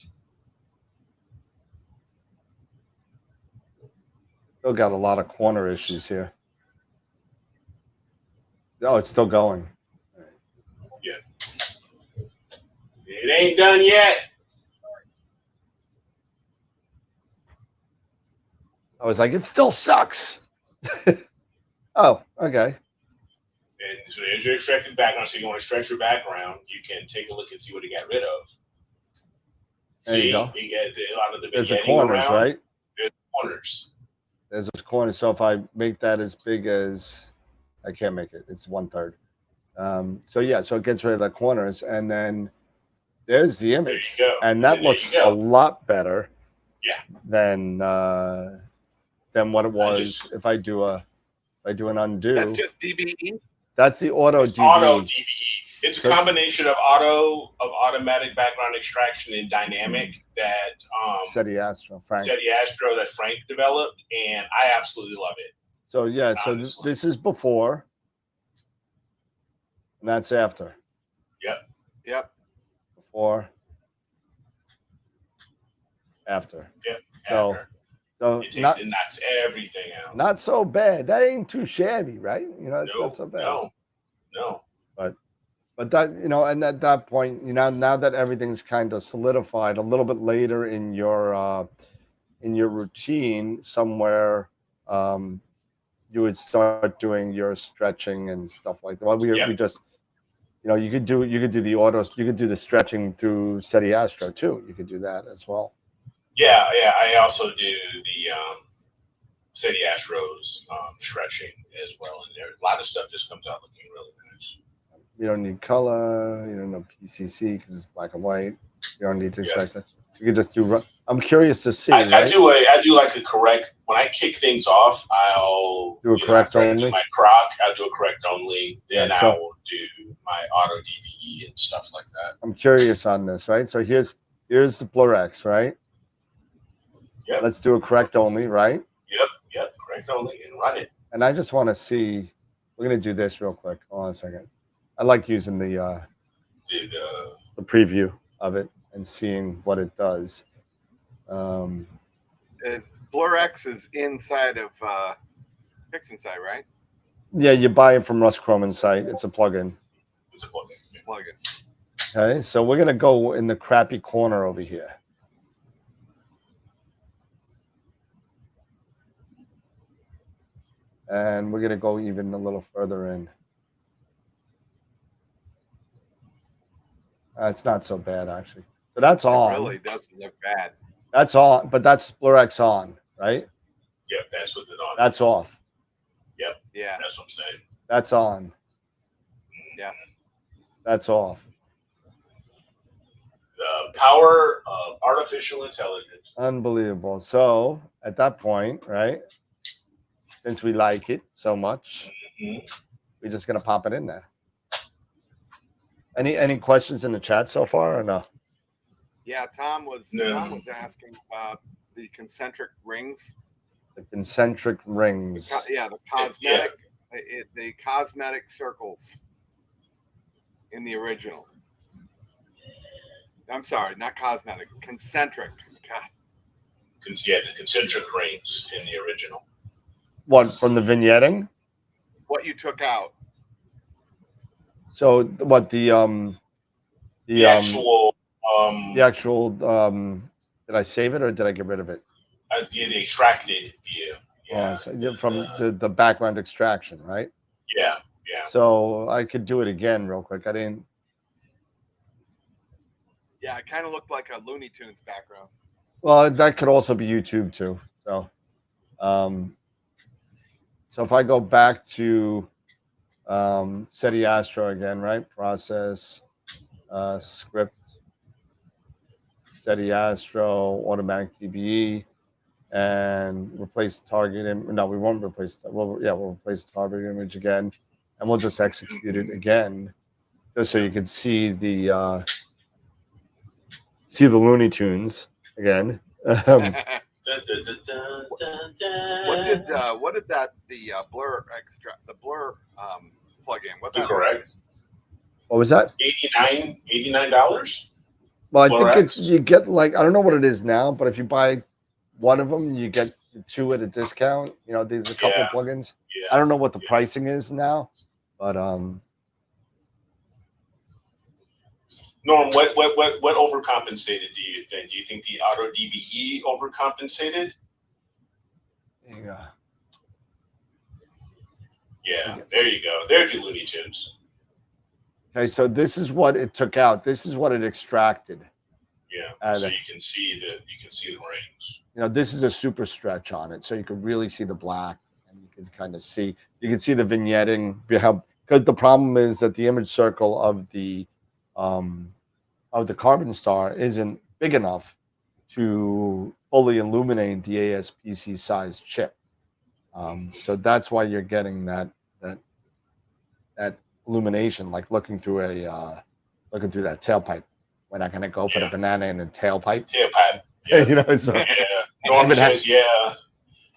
Still got a lot of corner issues here. Oh, it's still going. Yeah. It ain't done yet. I was like, it still sucks. Oh, okay. And so there's your extracted background. So you want to stretch your background, you can take a look and see what it got rid of. There you go. You get a lot of the There's the corners, around. right? There's corners. There's those corners. So if I make that as big as, I can't make it. It's 1/3. So yeah, so it gets rid of the corners, and then there's the image, There you go. and that looks a lot better. Yeah. Than what it was if I do an undo. That's just DBE. That's the auto DBE. Auto DBE. It's a combination of automatic background extraction and dynamic that SETI Astro, Frank. SETI Astro that Frank developed, and I absolutely love it. So yeah, so this is before, and that's after. Yep. Before. After. Yep. So, After. So It takes and knocks everything out. Not so bad. That ain't too shabby, right? You know, it's not so bad. No. But that, you know, and at that point, you know, now that everything's kind of solidified, a little bit later in your routine somewhere, you would start doing your stretching and stuff like that. Well, we just, you know, you could do the autos, you could do the stretching through SETI Astro too. You could do that as well. Yeah. I also do the SETI Astros stretching as well, and there a lot of stuff just comes out looking really nice. You don't need color. You don't know PCC because it's black and white. You don't need to expect it. You could just do. I'm curious to see. I do like a correct. When I kick things off, I'll do a correct only. Do my croc. I'll do a correct only. Then I will do my auto DBE and stuff like that. I'm curious on this, right? So here's the Blurex, right? Yep. Let's do a correct only, right? Yep. Correct only and run it. And I just want to see. We're gonna do this real quick. Hold on a second. I like using the preview of it and seeing what it does. Blurex is inside of PixInsight, right? Yeah, you buy it from Russ Croman's site. It's a plugin. It's a plugin. Okay, so we're gonna go in the crappy corner over here. And we're gonna go even a little further in. It's not so bad actually. So that's on. It really doesn't look bad. That's on, but that's Blurex on, right? Yep, that's what it's on. That's off. Yep. Yeah. That's what I'm saying. That's on. Yeah. That's off. The power of artificial intelligence. Unbelievable. So at that point, right? Since we like it so much, we're just gonna pop it in there. Any questions in the chat so far or no? Yeah, Tom was asking about the concentric rings. The concentric rings. The cosmetic, the cosmetic circles in the original. I'm sorry, not cosmetic, concentric. God. Yeah, the concentric rings in the original. What, from the vignetting? What you took out. So what the actual did I save it or did I get rid of it? The extracted view. Yeah. So from the background extraction, right? Yeah. So I could do it again real quick. I didn't. Yeah, it kind of looked like a Looney Tunes background. Well, that could also be YouTube too. So, so if I go back to SETI Astro again, right? Process, script, SETI Astro, automatic DBE, and replace target image. No, we won't replace. We'll replace the target image again, and we'll just execute it again, just so you can see the Looney Tunes again. What did the blur extract, the blur plugin? What the that correct? What was that? $89. Well, I think Fluorex? it's you get like I don't know what it is now, but if you buy one of them, you get two at a discount. You know, there's a couple Yeah. of plugins. Yeah. I don't know what the Yeah. pricing is now, but Norm, what overcompensated? Do you think? Do you think the Auto DBE overcompensated? there you go. Yeah, there you go. There's your Looney Tunes. Okay, so this is what it took out. This is what it extracted. Yeah, so you can see the rings. You know, this is a super stretch on it, so you can really see the black, and you can kind of see. You can see the vignetting because the problem is that the image circle of the Carbonstar isn't big enough to fully illuminate the ASPC size chip. So that's why you're getting that illumination, like looking through that tailpipe. We're not gonna go put a banana in a tailpipe. Yeah. You know, so yeah. Norm says, yeah.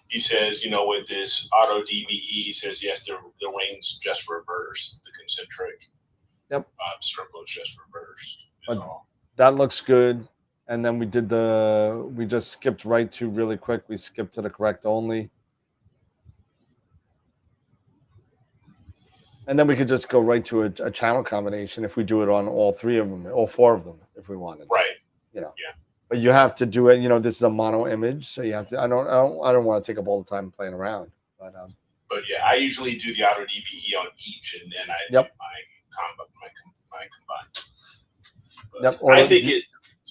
He says, you know, with this Auto DBE, he says, yes, the rings just reversed. The concentric circle is just reversed. That looks good. And then we just skipped right to really quick. We skipped to the correct only. And then we could just go right to a channel combination if we do it on all three of them, all four of them, if we wanted. Right. You know. Yeah. But you have to do it. You know, this is a mono image, so you have to. I don't want to take up all the time playing around. But yeah, I usually do the Auto DBE on each, and then I do my combined. I think it.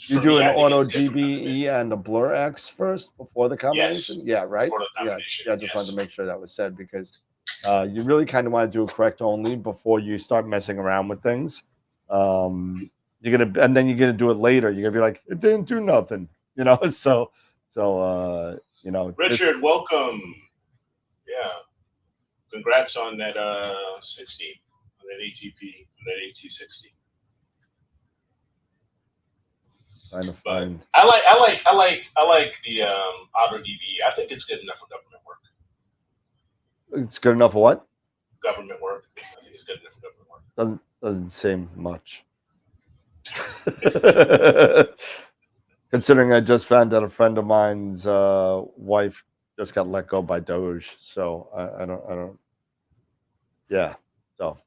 You do an Auto DBE and a Blur X first before the combination. Yes. Yeah, right. Yeah, I just wanted to make sure that was said because you really kind of want to do a correct only before you start messing around with things. You're gonna do it later. You're gonna be like, it didn't do nothing, you know. So you know, Richard, welcome. Yeah, congrats on that 60, on that ATP, on that AT60. But I like the Auto DBE. I think it's good enough for government work. It's good enough for what? Government work. I think it's good enough for government work. Doesn't seem much. Considering I just found out a friend of mine's wife just got let go by Doge, so I don't. Yeah, so.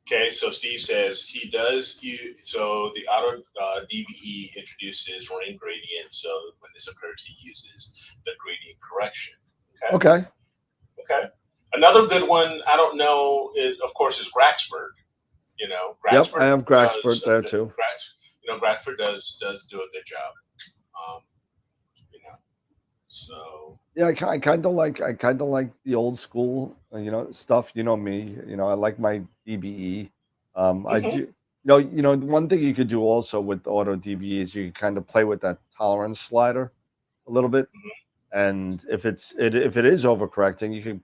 Okay, so Steve says he does so the Auto DBE introduces ring gradient. So when this occurs, he uses the gradient correction. Okay. Another good one, I don't know, is Graxford. You know, Yep, I have Graxford there too. Graxford does do a good job. You know, so yeah, I kind of like the old school, stuff. You know me, I like my DBE. I do. You know, one thing you could do also with Auto DBE is you can kind of play with that tolerance slider a little bit, and if it is overcorrecting, you can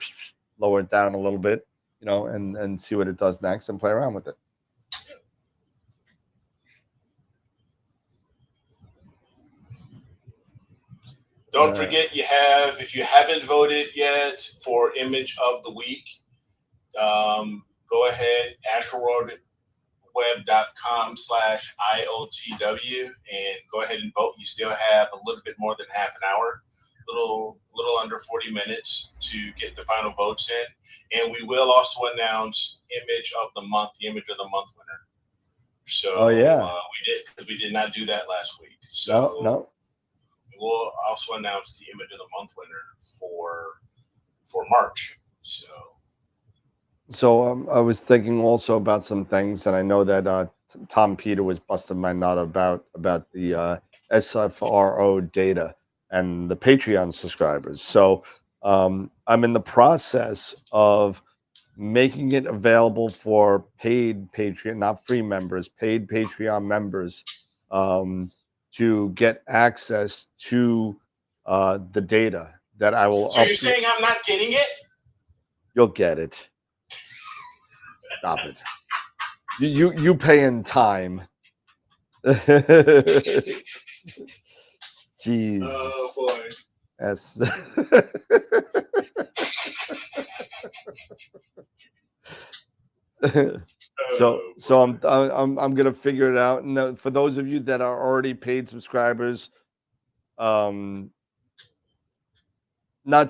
lower it down a little bit, and see what it does next and play around with it. Don't forget, if you haven't voted yet for Image of the Week, go ahead, AstroWorldWeb.com/IOTW, and go ahead and vote. You still have a little bit more than half an hour, little under 40 minutes to get the final votes in. And we will also announce the Image of the Month winner. So we did, because we did not do that last week. So no. We'll also announce the Image of the Month winner for March. So I was thinking also about some things, and I know that Tom Peter was busting my nut about the SFRO data and the Patreon subscribers. So I'm in the process of making it available for paid Patreon, not free members, paid Patreon members, to get access to the data that I will. So you're saying I'm not getting it? You'll get it. Stop it. You pay in time. Jeez. Oh boy. Yes. So I'm gonna figure it out. And for those of you that are already paid subscribers, not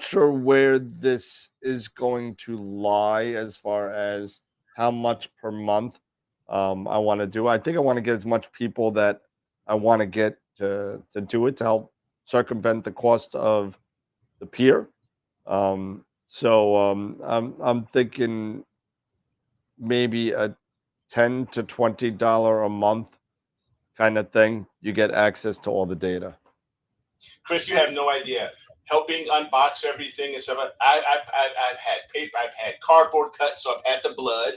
sure where this is going to lie as far as how much per month I want to do. I think I want to get as much people that I want to get to do it to help circumvent the cost of the pier. I'm thinking maybe a $10 to $20 a month kind of thing. You get access to all the data. Chris, you have no idea. Helping unbox everything and stuff. I've had paper, I've had cardboard cut, so I've had the blood.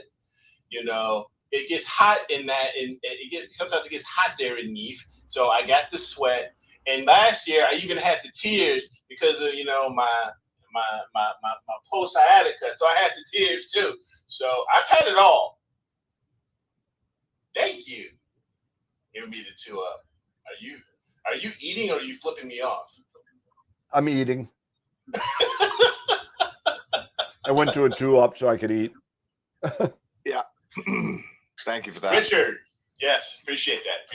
You know, it gets hot in that, and sometimes it gets hot there in Neve. So I got the sweat. And last year I even had the tears because of my post sciatica. So I had the tears too. So I've had it all. Thank you. Giving me the 2 up. Are you eating or are you flipping me off? I'm eating. I went to a 2 up so I could eat. Yeah. Thank you for that. Richard. Yes, appreciate that.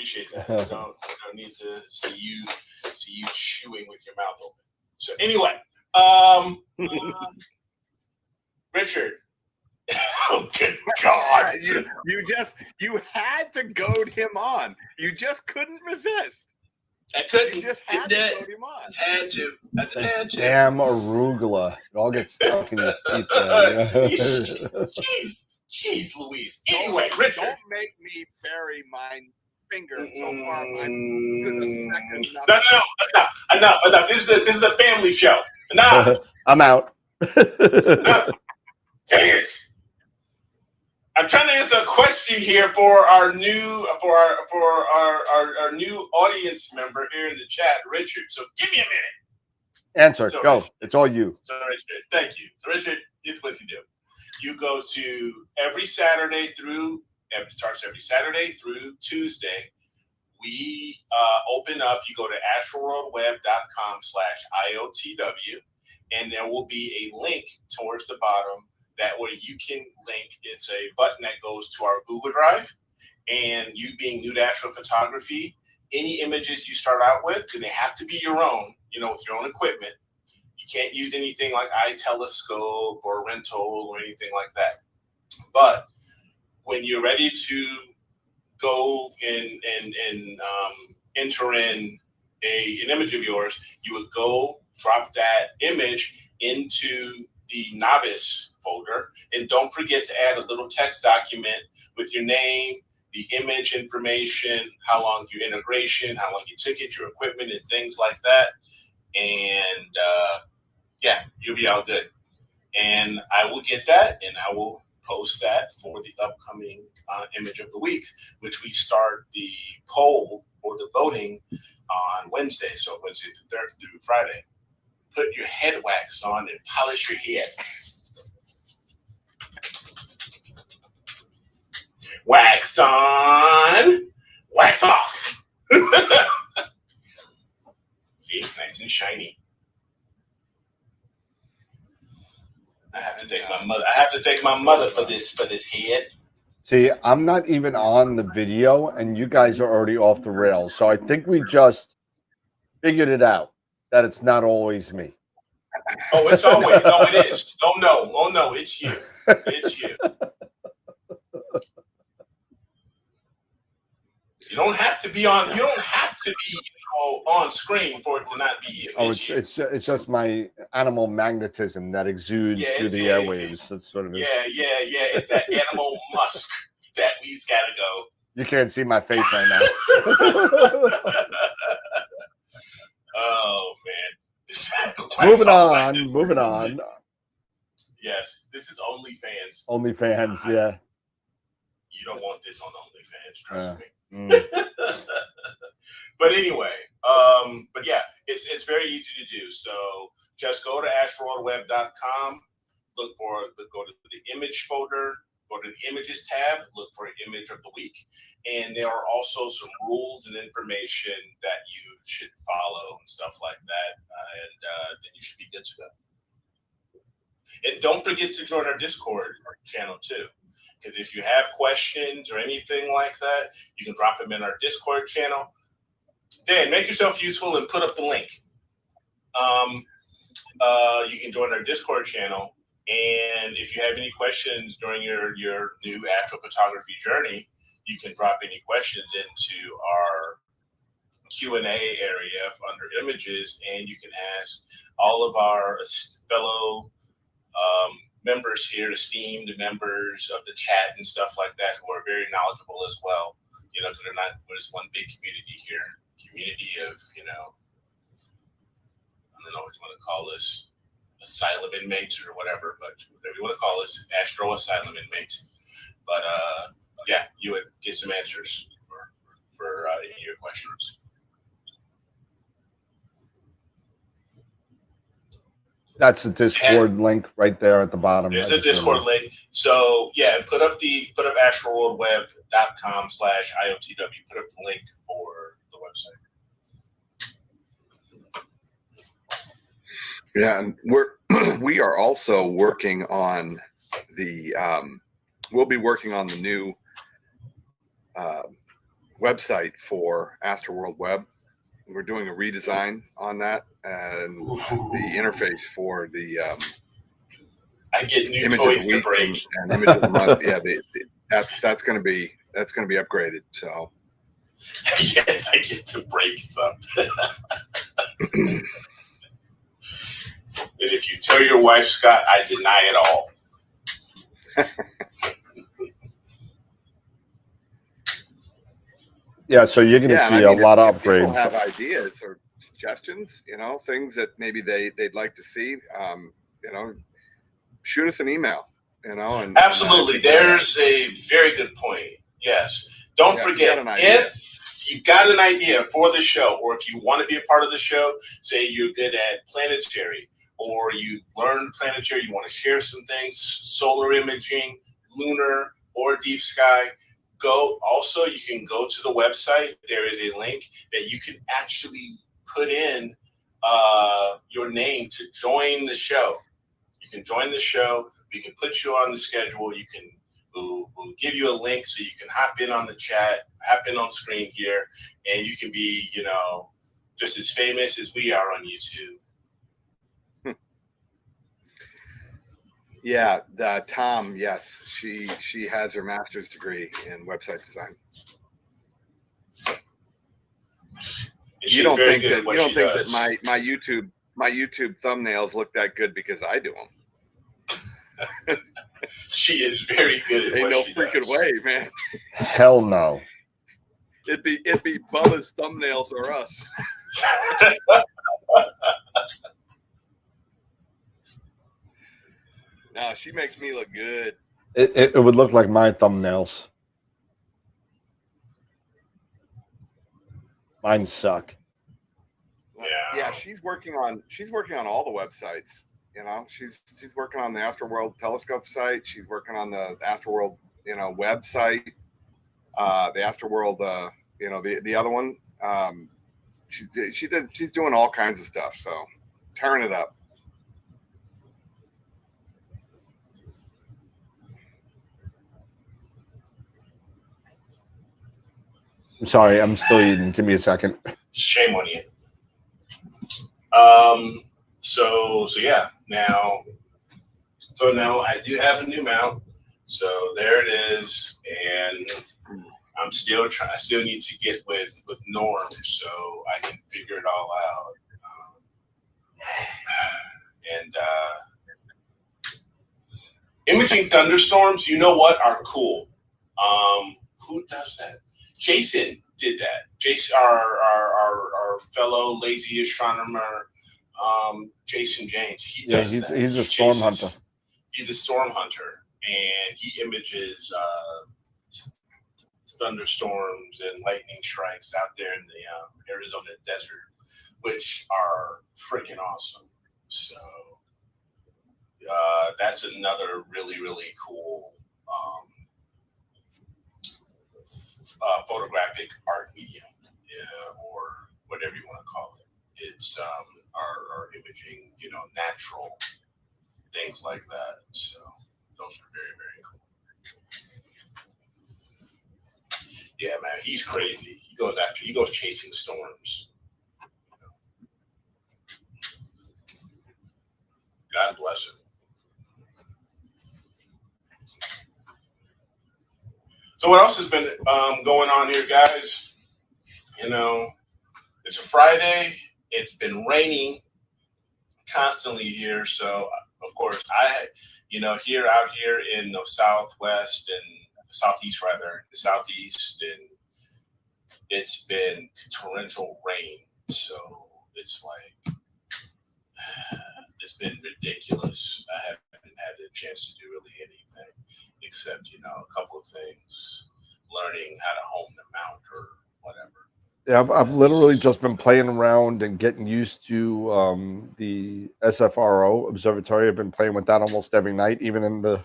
I don't need to see you chewing with your mouth open. So anyway, Richard. Oh, good God! You had to goad him on. You just couldn't resist. I couldn't. You just had to goad him on. I just had to. Damn arugula! It all gets stuck in your feet. There. Jeez, Louise. Anyway, Richard, don't make me bury my finger so far to the second. No. Enough. This is a family show. Nah. I'm out. Dang it. I'm trying to answer a question here for our new our new audience member here in the chat, Richard. So give me a minute. Answer. Go. Richard, it's all you. So Richard, thank you. So Richard, this is what you do. You go to every Saturday through Tuesday. We open up. You go to AstroWorldWeb.com/IOTW, and there will be a link towards the bottom where you can link. It's a button that goes to our Google Drive. And you being new to astrophotography, any images you start out with, and they have to be your own, with your own equipment. You can't use anything like iTelescope or rental or anything like that. But when you're ready to go and enter in an image of yours, you would go drop that image into the novice folder, and don't forget to add a little text document with your name, the image information, how long your integration, how long you took it, your equipment, and things like that. And you'll be all good. And I will get that, and I will post that for the upcoming image of the week, which we start the poll or the voting on Wednesday. So Wednesday through Friday. Put your head wax on and polish your head. Wax on, wax off. See, nice and shiny. I have to thank my mother for this head. See, I'm not even on the video, and you guys are already off the rails. So I think we just figured it out that it's not always me. Oh, it's always. No, it is. Oh no, it's you. It's you. You don't have to be on. You don't have to be on screen for it to not be you. It's just my animal magnetism that exudes through the airwaves. That's sort of it. Yeah. It's that animal musk that we's got to go. You can't see my face right now. Oh man. Moving on. Yes, this is OnlyFans. OnlyFans, yeah. You don't want this on OnlyFans, trust me. But anyway, but yeah, it's very easy to do. So just go to AstroWorldWeb.com, go to the image folder, go to the images tab, look for an image of the week, and there are also some rules and information that you should follow and stuff like that, and then you should be good to go. And don't forget to join our Discord channel too. Because if you have questions or anything like that, you can drop them in our Discord channel. Dan, make yourself useful and put up the link. You can join our Discord channel. And if you have any questions during your new astrophotography journey, you can drop any questions into our Q&A area under images, and you can ask all of our fellow members here, esteemed members of the chat and stuff like that, who are very knowledgeable as well. You know, because we're just one big community here, community of, you know, I don't know what you want to call this, asylum inmates or whatever, but whatever you want to call this, Astro asylum inmates. But yeah, you would get some answers for any of your questions. That's the Discord link right there at the bottom. There's a Discord link. So yeah, put up astroworldweb.com/IOTW. Put up the link for the website. Yeah, and we are also working on the we'll be working on the new website for AstroWorld Web. We're doing a redesign on that, and the interface for the I get new image toys of the to week break. and image of the month. Yeah, that's going to be upgraded. So Yes, I get to break some. And if you tell your wife, Scott, I deny it all. Yeah, so you're going to see a lot of if people upgrades. have ideas or suggestions, you know, things that maybe they'd like to see, you know, shoot us an email, you know. And absolutely, there's a very good point. Yes, don't forget, if you've got an idea for the show, or if you want to be a part of the show, say you're good at planetary, or you've learned planetary, you want to share some things, solar imaging, lunar, or deep sky. You can go to the website. There is a link that you can actually put in your name to join the show. You can join the show. We can put you on the schedule. We'll give you a link so you can hop in on the chat, hop in on screen here, and you can be, you know, just as famous as we are on YouTube. Yeah, Tom. Yes, she has her master's degree in website design. You don't think that my YouTube thumbnails look that good because I do them? She is very good at Ain't what no she freaking does. way, man. Hell no. It'd be Bubba's thumbnails or us. No, she makes me look good. It would look like my thumbnails. Mine suck. Yeah, she's working on all the websites. You know, she's working on the AstroWorld Telescope site. She's working on the AstroWorld, you know, website. The AstroWorld, you know, the other one. She's doing all kinds of stuff. So, turn it up. I'm sorry, I'm still eating. Give me a second. Shame on you. So yeah. Now I do have a new mount. So there it is, and I still need to get with Norm so I can figure it all out. Imaging thunderstorms, you know what, are cool. Who does that? Jason did that. Jason, our fellow lazy astronomer, Jason James. He's a storm hunter. He's a storm hunter, and he images thunderstorms and lightning strikes out there in the Arizona desert, which are freaking awesome. So that's another really, really cool photographic art medium, or whatever you want to call it. It's our imaging, you know, natural things like that. So those are very, very cool. Yeah, man, he's crazy. He goes chasing storms. God bless him. So what else has been going on here, guys? You know, it's a Friday. It's been raining constantly here. So, of course, out here in the southwest and southeast, rather, the southeast, and it's been torrential rain. So it's like, it's been ridiculous. I haven't had a chance to do really anything except, a couple of things, learning how to home the mount or whatever. Yeah, I've literally just been playing around and getting used to the SFRO observatory. I've been playing with that almost every night, even in the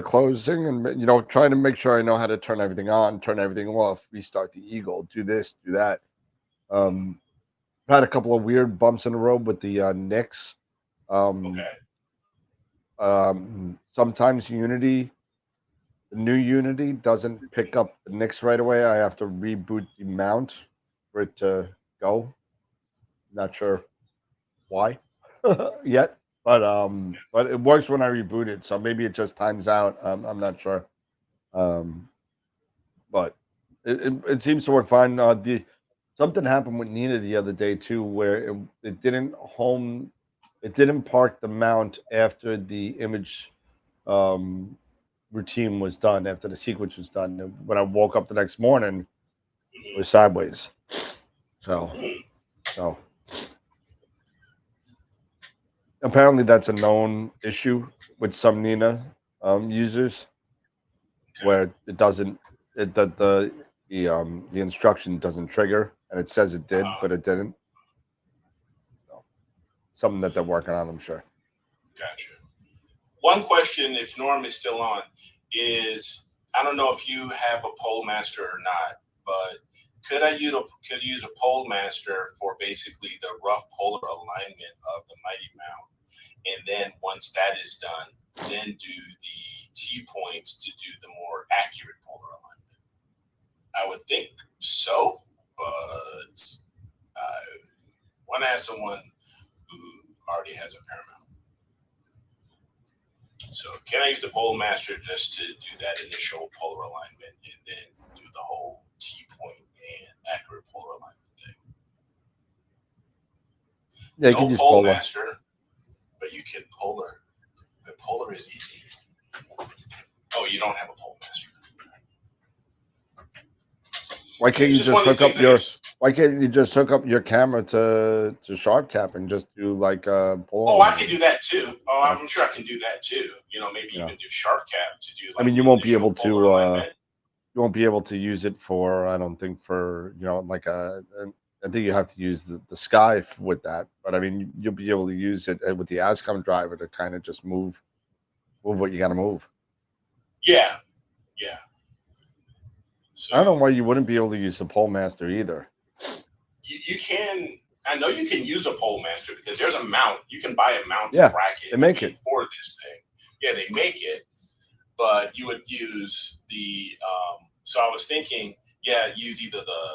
closing, and trying to make sure I know how to turn everything on, turn everything off, restart the Eagle, do this, do that. I've had a couple of weird bumps in the road with the Nix. Sometimes Unity. The new Unity doesn't pick up the Nix right away. I have to reboot the mount for it to go. Not sure why yet, but it works when I reboot it. So maybe it just times out. I'm not sure. But it seems to work fine. Something happened with Nina the other day too, where it didn't park the mount after the image routine was done, after the sequence was done. When I woke up the next morning, it was sideways. So apparently that's a known issue with some Nina users, where it doesn't, the instruction doesn't trigger, and it says it did, but it didn't. So, something that they're working on, I'm sure. Gotcha. One question, if Norm is still on, is I don't know if you have a pole master or not, but could I use a pole master for basically the rough polar alignment of the Mighty Mount, and then once that is done, then do the T-points to do the more accurate polar alignment? I would think so, but I want to ask someone who already has a Paramount. So can I use the pole master just to do that initial polar alignment and then do the whole T-point and accurate polar alignment thing? Yeah, you no can use pole polar master, but you can polar. The polar is easy. Oh, you don't have a pole master. Why can't you just hook up your? Why can't you just hook up your camera to Sharp Cap and just do like polar? Oh, I can do that too. Oh, I'm sure I can do that too. Maybe even do Sharp Cap to do. Like, you won't be able to. You won't be able to use it for. I don't think for like I think you have to use the Sky with that. But you'll be able to use it with the ASCOM driver to kind of just move what you got to move. Yeah. So, I don't know why you wouldn't be able to use the pole master either. You can. I know you can use a pole master because there's a mount. You can buy a mount bracket. They make it for this thing. Yeah, they make it, but you would use the. So I was thinking, use either the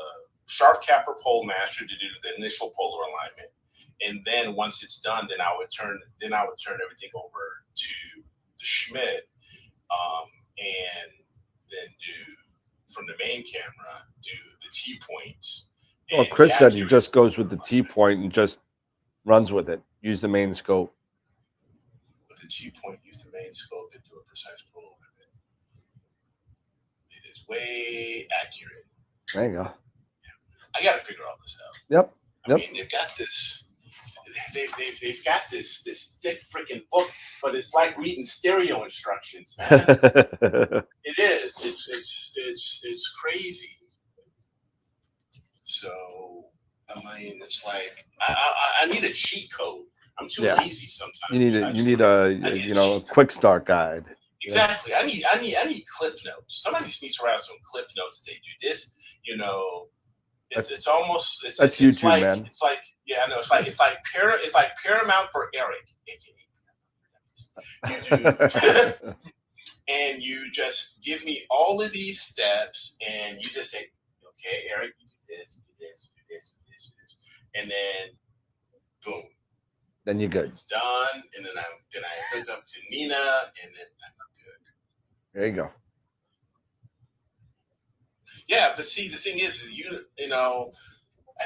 Sharp Cap or pole master to do the initial polar alignment, and then once it's done, then I would turn everything over to the Schmidt, and then do from the main camera do the T-points. Well, Chris said he just goes with the T-point and just runs with it. Use the main scope. With the T-point, use the main scope and do a precise polar alignment. It is way accurate. There you go. Yeah. I got to figure all this out. Yep. I mean, they've got this. They've got this thick freaking book, but it's like reading stereo instructions, man. It is. It's crazy. So it's like I need a cheat code. I'm too lazy sometimes. You need a quick start guide. Exactly. I need cliff notes. Somebody needs to write some cliff notes and say, do this. It's almost that's YouTube, like, man. It's like I know it's like Paramount for Eric. You do, and you just give me all of these steps, and you just say, okay, Eric, you do this, you do this, you do this, you do this, you do this, and then boom, Then you're good. it's done, and then I hook up to Nina, and then I'm good. There you go. Yeah, but see, the thing is, you know,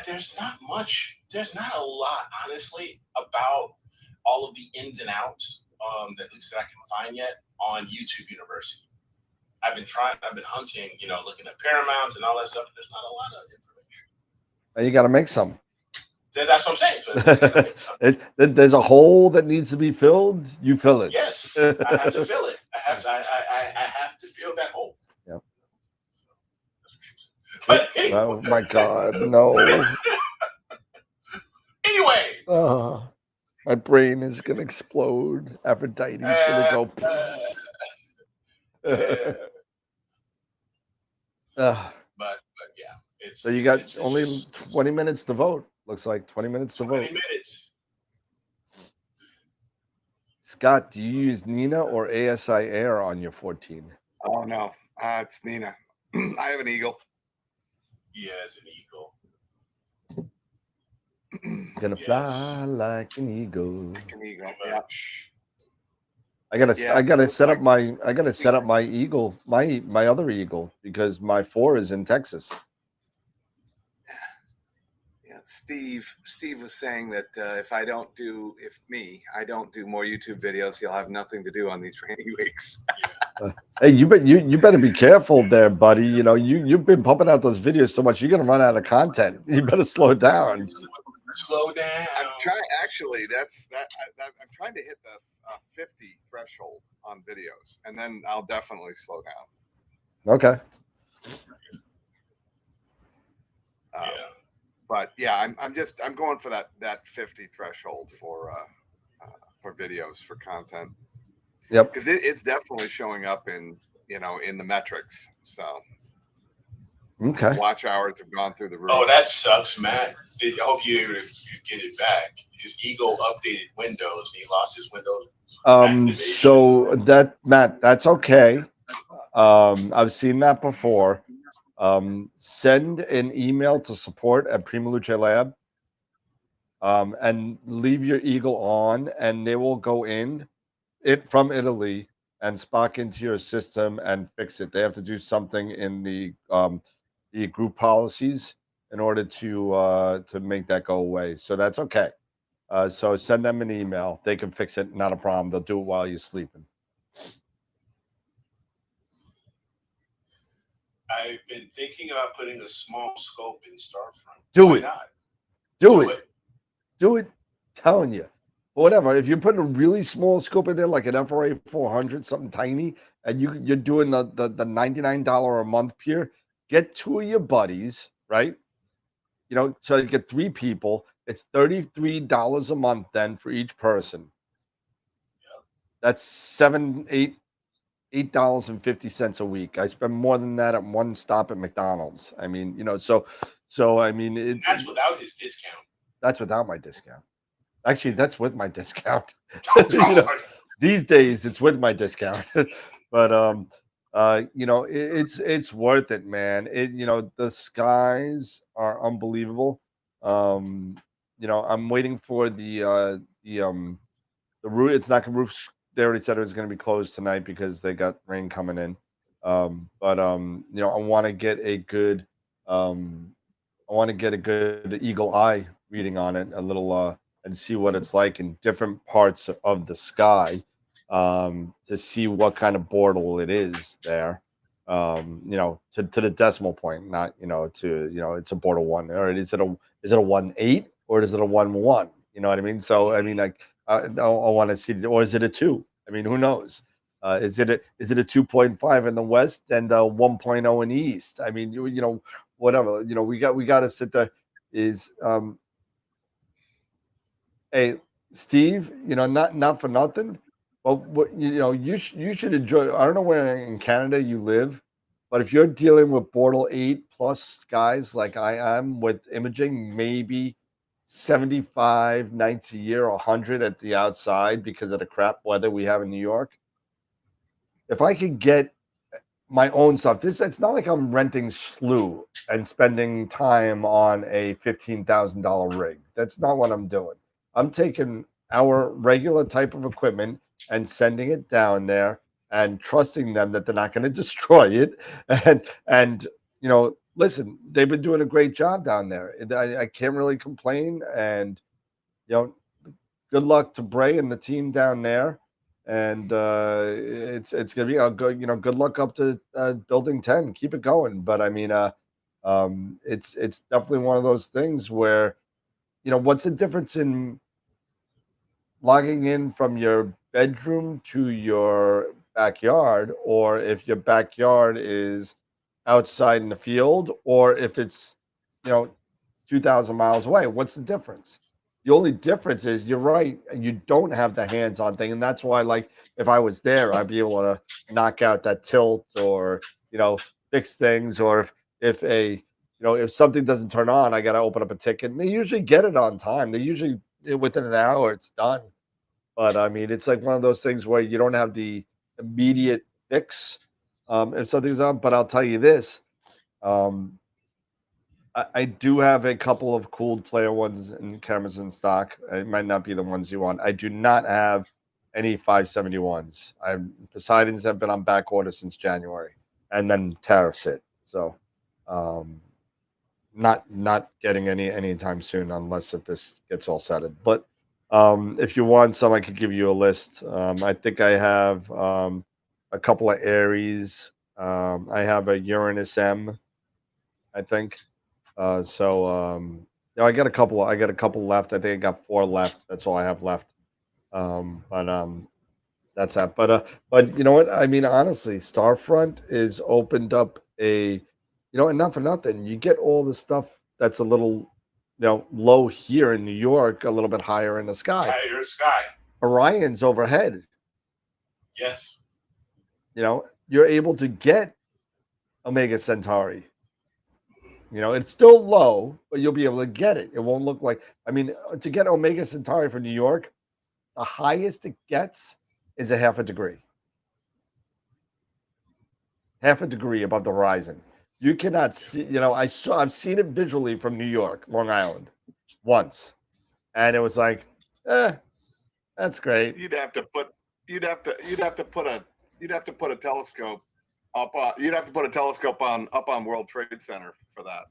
there's not a lot, honestly, about all of the ins and outs, that at least that I can find yet on YouTube University. I've been hunting, you know, looking at Paramount and all that stuff. There's not a lot of information. And you got to make some. That's what I'm saying. So you gotta make some. There's a hole that needs to be filled. You fill it. Yes, I have to fill it. I have to fill that hole. Yeah. But anyway. Oh my God, no. Anyway. My brain is gonna explode. Aphrodite's gonna go. But yeah, it's so you got it's only just 20 minutes to vote. Looks like 20 minutes to 20 vote. minutes. Scott, do you use Nina or ASI Air on your 14? Oh no, it's Nina. I have an Eagle. He has an Eagle. Gonna fly like an eagle. Like an Eagle. Yeah. I gotta set up my Eagle, my other Eagle, because my 4 is in Texas. Yeah, Steve was saying that if I don't do more YouTube videos, he'll have nothing to do on these rainy weeks. Hey, you better be careful there, buddy. You know, you've been pumping out those videos so much, you're gonna run out of content. You better slow down. Slow down. I'm trying. Actually, I'm trying to hit the 50 threshold on videos, and then I'll definitely slow down. Okay. Yeah. But yeah, I'm going for that 50 threshold for videos, for content. Yep. Because it's definitely showing up in the metrics. So okay. Watch hours have gone through the roof. Oh, that sucks, Matt. I hope you get it back. His Eagle updated Windows, and he lost his Windows. So that, Matt, that's okay. I've seen that before. Send an email to support@PrimaLuce Lab, and leave your Eagle on, and they will go in it from Italy and Spock into your system and fix it. They have to do something in the group policies in order to make that go away. So that's okay. So send them an email. They can fix it. Not a problem. They'll do it while you're sleeping. I've been thinking about putting a small scope in Starfront. Why not? Do it. Telling you. Whatever. If you're putting a really small scope in there, like an FRA 400, something tiny, and you're doing the $99 a month peer, get 2 of your buddies, right? You know, so you get 3 people. It's $33 a month then for each person. Yep. That's $8.50 a week. I spend more than that at one stop at McDonald's. I mean, you know, so I mean, that's without his discount. That's without my discount. Actually, that's with my discount. Oh, you know, these days it's with my discount. But you know, it's worth it, man. You know, the skies are unbelievable. You know, I'm waiting for the roof. It's not gonna roof. They already said it was gonna be closed tonight because they got rain coming in. But you know, I want to get a good eagle eye reading on it, a little and see what it's like in different parts of the sky, to see what kind of bortle it is there. You know, to the decimal point, not, you know, to, you know, it's a bortle 1, or is it a 1.8, or is it a 1.1? You know what I mean? So I mean, like, I want to see, or is it a 2? I mean, who knows? Is it a 2.5 in the west and a 1.0 in the east? I mean, you know, whatever. You know, we got to sit there. Hey, Steve, you know, not for nothing, but what, you know, you should enjoy. I don't know where in Canada you live, but if you're dealing with bortle 8 plus guys like I am with imaging, maybe 75 nights a year, 100 at the outside because of the crap weather we have in New York. if I could get my own stuff, it's not like I'm renting SLU and spending time on a $15,000 rig. That's not what I'm doing. I'm taking our regular type of equipment and sending it down there and trusting them that they're not going to destroy it. And you know, listen, they've been doing a great job down there. I can't really complain. And you know, good luck to Bray and the team down there. And it's gonna be a good, you know, good luck up to building 10. Keep it going. But I mean, it's definitely one of those things where, you know, what's the difference in logging in from your bedroom to your backyard, or if your backyard is outside in the field, or if it's, you know, 2,000 miles away? What's the difference? The only difference is, you're right, you don't have the hands-on thing, and that's why, like, if I was there, I'd be able to knock out that tilt, or, you know, fix things, or if a, you know, if something doesn't turn on, I got to open up a ticket. And they usually get it on time. They usually, within an hour, it's done. But I mean, it's like one of those things where you don't have the immediate fix if something's on. But I'll tell you this. I do have a couple of cooled player ones and cameras in stock. It might not be the ones you want. I do not have any 571s. Poseidons have been on back order since January, and then tariffs hit. So, not getting any anytime soon, unless if this gets all settled. But if you want some, I could give you a list. I think I have a couple of Aries. I have a Uranus M, I think. You know, I got a couple left. I think I got 4 left. That's all I have left. That's that. But you know what? I mean, honestly, Starfront is opened up a, you know, and not for nothing, you get all the stuff that's a little, you know, low here in New York, a little bit higher in the sky. Higher sky. Orion's overhead. Yes. You know, you're able to get Omega Centauri. You know, it's still low, but you'll be able to get it. It won't look like, I mean, to get Omega Centauri from New York, the highest it gets is a half a degree. Half a degree above the horizon. You cannot see, you know, I've seen it visually from New York, Long Island, once. And it was like, that's great. You'd have to put a telescope up on, you'd have to put a telescope up on World Trade Center for that.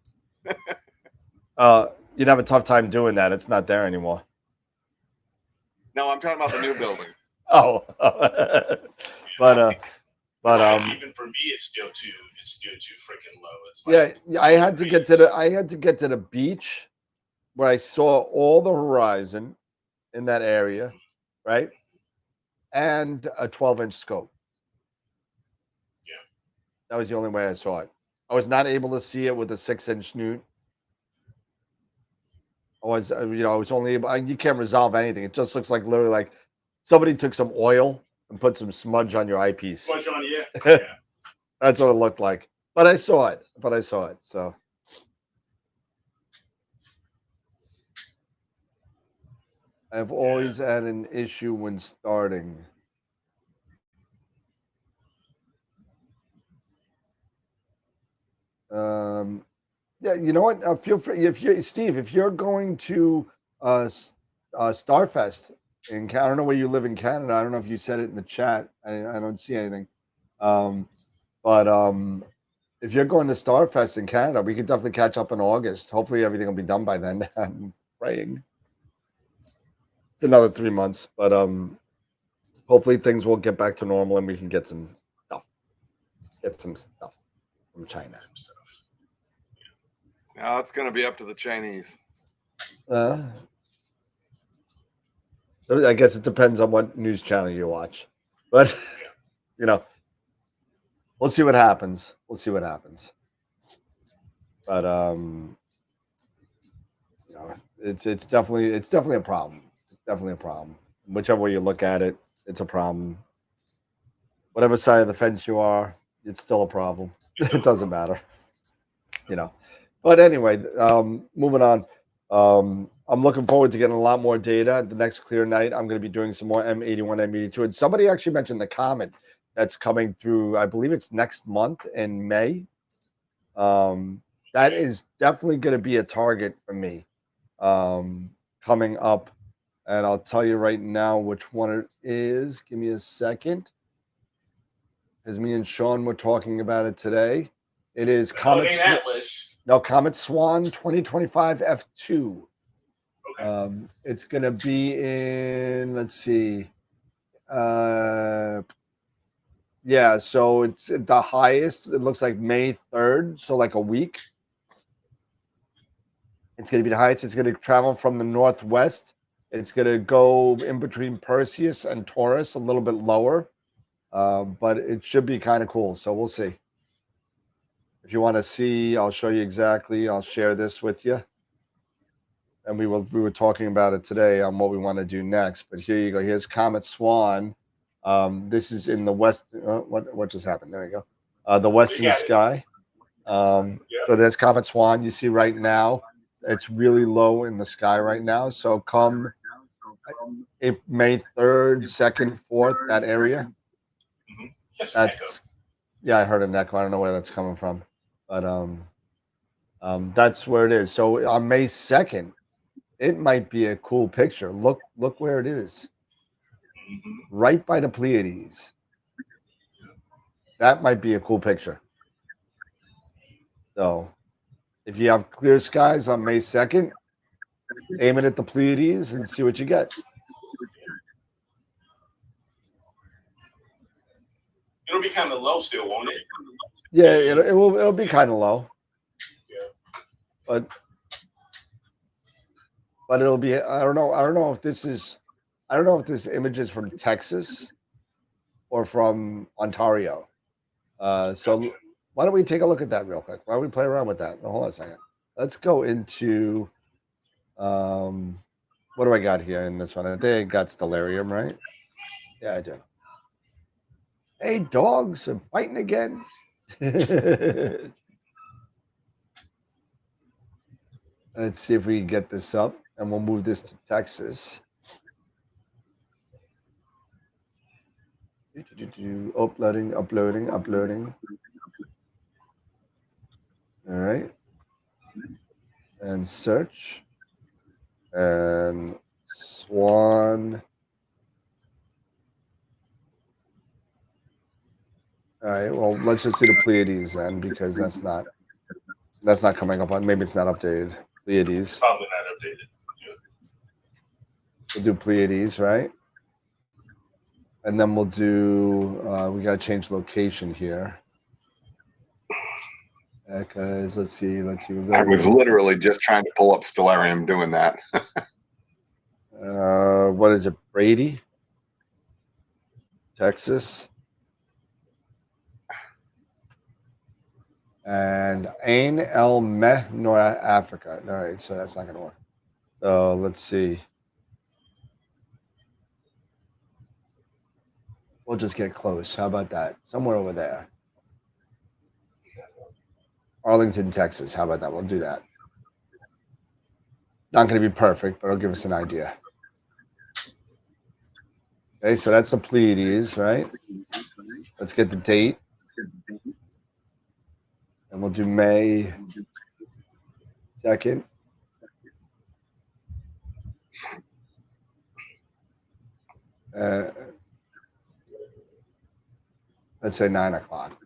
You'd have a tough time doing that. It's not there anymore. No, I'm talking about the new building. Oh, but even for me, it's still too freaking low. It's like, yeah, I had to get to the beach where I saw all the horizon in that area, right? And a 12-inch scope. Yeah, that was the only way I saw it. I was not able to see it with a 6-inch newt. I was only able, you can't resolve anything. It just looks like literally like somebody took some oil and put some smudge on your eyepiece. Smudge on you. Yeah. That's what it looked like. But I saw it. So I've always had an issue when starting. Yeah, you know what? Feel free, if you're going to Starfest in Canada. I don't know where you live in Canada. I don't know if you said it in the chat. I don't see anything. But if you're going to Starfest in Canada, we could definitely catch up in August. Hopefully everything will be done by then. I'm praying. It's another 3 months, but hopefully things will get back to normal and we can get some stuff. From China. Now it's going to be up to the Chinese. I guess it depends on what news channel you watch, but you know, we'll see what happens. But you know, it's definitely a problem. It's definitely a problem. Whichever way you look at it, it's a problem. Whatever side of the fence you are, it's still a problem. It doesn't matter, you know. But anyway, moving on. I'm looking forward to getting a lot more data. The next clear night, I'm going to be doing some more M81, M82. And somebody actually mentioned the Comet. that's coming through. I believe it's next month in May. That is definitely going to be a target for me coming up. And I'll tell you right now which one it is. Give me a second. Because me and Sean were talking about it today. It is Comet Swan 2025 F2. Okay. It's going to be in, let's see. Yeah, so it's the highest. It looks like May 3rd, so like a week. It's going to be the highest. It's going to travel from the northwest. It's going to go in between Perseus and Taurus, a little bit lower. But it should be kind of cool. So we'll see. If you want to see, I'll show you exactly. I'll share this with you. And we were talking about it today on what we want to do next. But here you go. Here's Comet Swan. This is in the west. What just happened? There you go. The western sky. So there's Comet Swan. You see right now, it's really low in the sky right now. So come May 3rd, 2nd, 4th, that area. Yeah, I heard an echo. I don't know where that's coming from, but that's where it is. So on May 2nd, it might be a cool picture. Look where it is, right by the Pleiades. That might be a cool picture. So if you have clear skies on May 2nd, aim it at the Pleiades and see what you get. It'll be kind of low still, won't it? Yeah, it'll be kind of low. Yeah. But it'll be, I don't know if this image is from Texas or from Ontario. So why don't we take a look at that real quick? Why don't we play around with that? Hold on a second. Let's go into what do I got here in this one? I think I got Stellarium, right? Yeah, I do. Hey, dogs are fighting again. Let's see if we can get this up, and we'll move this to Texas. Uploading. All right. And search. And Swan. All right. Well, let's just do the Pleiades then, because that's not coming up on. Maybe it's not updated. Pleiades. It's probably not updated. Yeah. We'll do Pleiades, right? And then we'll do. We got to change location here. Because let's see. I was literally just trying to pull up Stellarium doing that. What is it? Brady, Texas. And Ain El Meh, North Africa. All right, so that's not going to work. So let's see. We'll just get close. How about that? Somewhere over there. Arlington, Texas. How about that? We'll do that. Not going to be perfect, but it'll give us an idea. Okay, so that's the Pleiades, right? Let's get the date. And we'll do May 2nd. Let's say 9 o'clock.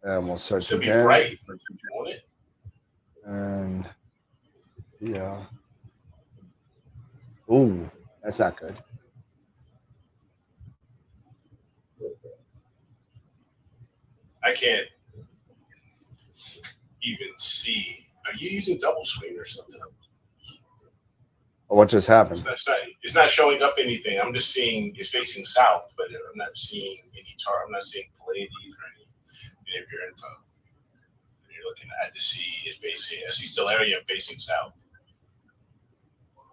And we'll search Should again. be bright, won't it? And yeah. Ooh, that's not good. I can't even see. Are you using double screen or something? What just happened? It's not showing up anything. I'm just seeing it's facing south, but I'm not seeing any chart. I'm not seeing Pleiades or any of your info. You're looking at to see it's facing. I see Stellarium facing south.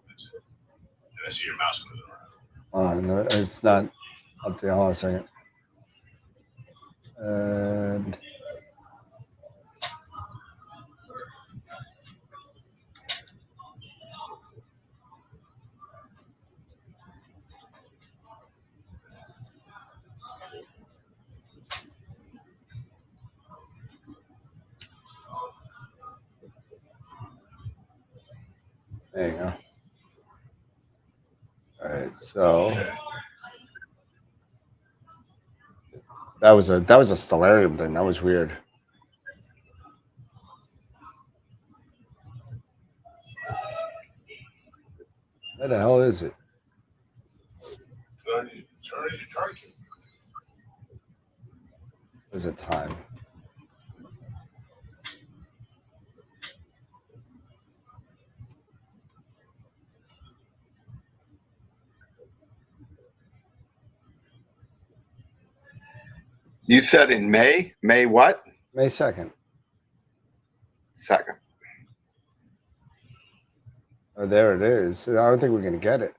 That's it. And I see your mouse moving around. No, it's not up to. Hold on a second. And There you go. All right, so that was a stellarium thing. That was weird. Where the hell is it? Where's the time? You said in May? May what? May 2nd. 2nd. Oh, there it is. I don't think we're going to get it.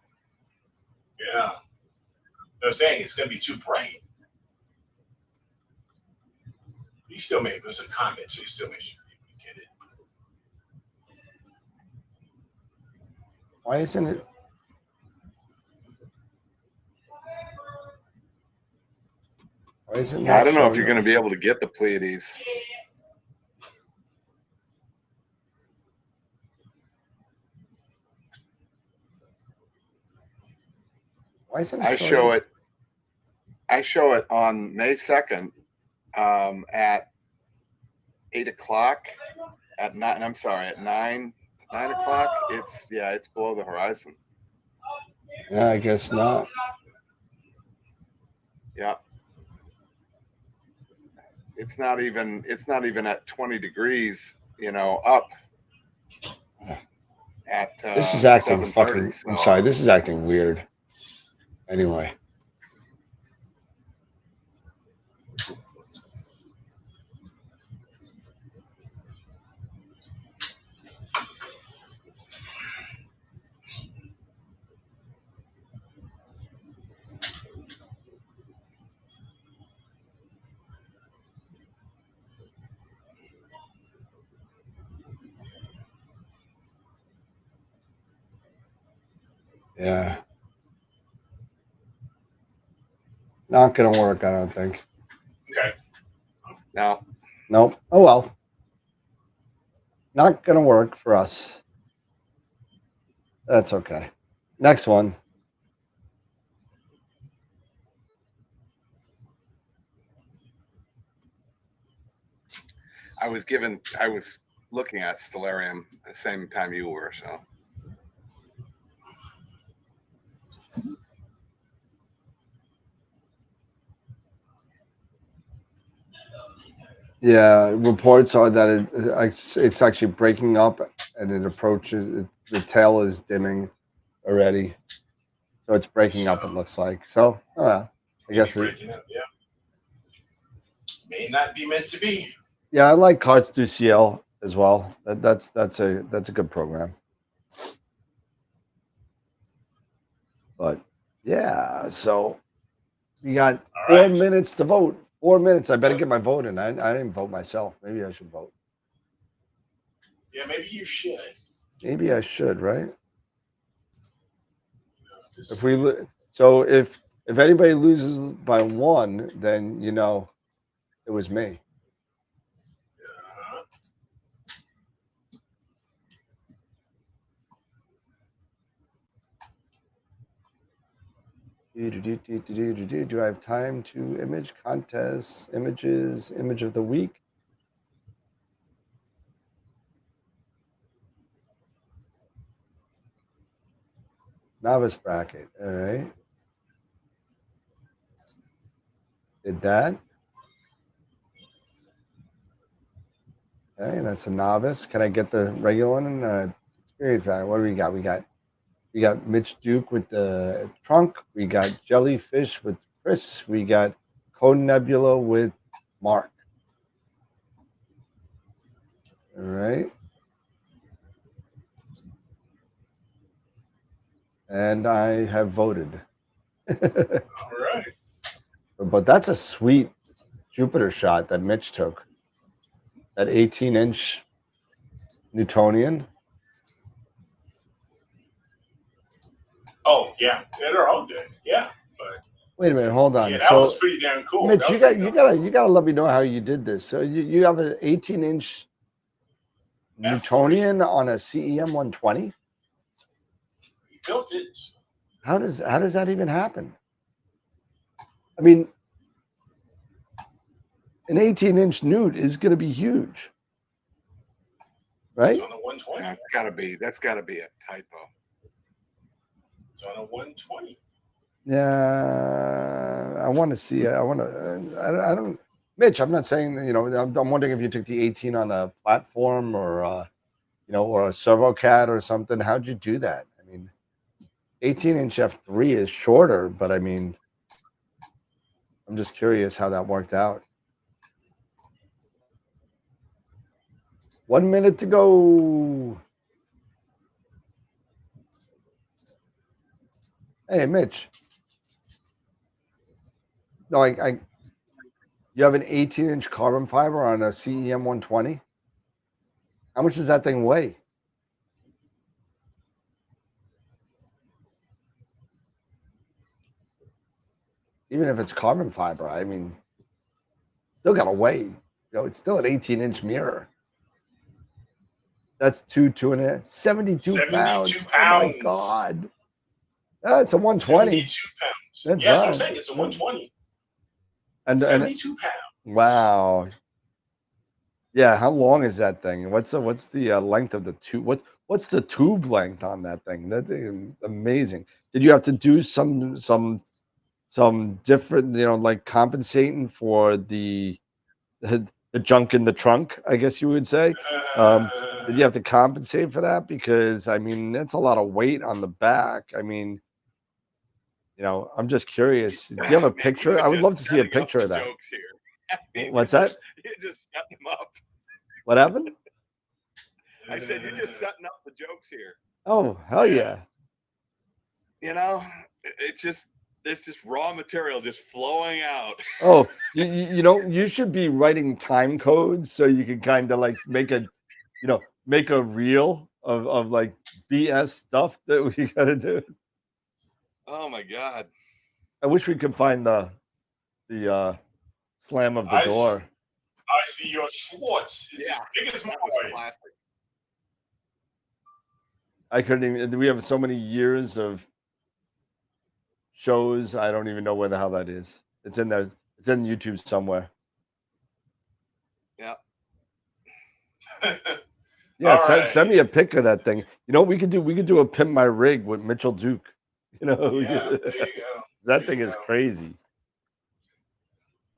Yeah. They're saying it's going to be too bright. You still may, there's a comment, so you still make sure you get it. Why isn't it? Why isn't I don't know if you're going to be able to get the Pleiades. Why isn't it? I show it on May 2nd at 8 o'clock. At 9. I'm sorry, at 9 o'clock. It's below the horizon. Yeah, I guess not. Yeah. It's not even at 20 degrees, up at This is acting 7:30, fucking so. I'm sorry, this is acting weird. Anyway. Yeah. Not gonna work, I don't think. Okay. No. Nope. Oh well. Not gonna work for us. That's okay. Next one. I was looking at Stellarium at the same time you were, so. Yeah, reports are that it's actually breaking up and it approaches. The tail is dimming already, so it's breaking up. It looks like so. I guess breaking up, yeah. May not be meant to be. Yeah, I like Carts du Ciel as well. That's a good program. But yeah, so you got 4 minutes to vote. 4 minutes. I better get my vote in. I didn't vote myself. Maybe I should vote. Yeah, maybe you should. Maybe I should, right? If anybody loses by 1, then it was me. Do I have time to image contests, images, image of the week? Novice bracket. All right. Did that. Okay, that's a novice. Can I get the regular one? Experience bracket. What do we got? We got Mitch Duke with the trunk. We got Jellyfish with Chris. We got Code Nebula with Mark. All right. And I have voted. All right. But that's a sweet Jupiter shot that Mitch took. That 18-inch Newtonian. Oh yeah, they're all good. Yeah, but wait a minute, hold on. Yeah, that was pretty damn cool. Mitch, you gotta let me know how you did this. So you have an 18-inch Newtonian on a CEM 120. built it. How does that even happen? I mean, an 18-inch nude is going to be huge, right? It's on a 120. That's gotta be a typo. It's on a 120. Yeah, I want to see it. I want to. I don't. Mitch, I'm not saying that, I'm wondering if you took the 18 on a platform or, or a servo-cat or something. How'd you do that? I mean, 18-inch f3 is shorter, but I mean, I'm just curious how that worked out. 1 minute to go. Hey, Mitch. No, you have an 18-inch carbon fiber on a CEM 120? How much does that thing weigh? Even if it's carbon fiber, I mean, still got to weigh. It's still an 18-inch mirror. That's 2.5, 72 pounds. 72 pounds. Oh, my God. It's a 120. 72 pounds. That's Yes, right. I'm saying it's a 120. And 72 pounds. Wow. Yeah, how long is that thing? What's the length of the tube? What's the tube length on that thing? That thing is amazing. Did you have to do some different, like compensating for the junk in the trunk, I guess you would say? Did you have to compensate for that? Because I mean, that's a lot of weight on the back. I mean, I'm just curious. Do you have a picture? I would love to see a picture of that. Jokes here. I mean, What's that? You're just setting them up. What happened? I said you're just setting up the jokes here. Oh, hell yeah. It's just there's just raw material just flowing out. Oh, you should be writing time codes so you can kind of like make a reel of like BS stuff that we got to do. Oh my God. I wish we could find the slam of the door. I see your Schwartz. It's as big as that mine. was plastic. I couldn't even. We have so many years of shows. I don't even know where the hell that is. It's in there. It's in YouTube somewhere. Yeah. Yeah. Send me a pic of that thing. We could do a Pimp My Rig with Mitchell Duke. Yeah, there you go. That thing is crazy.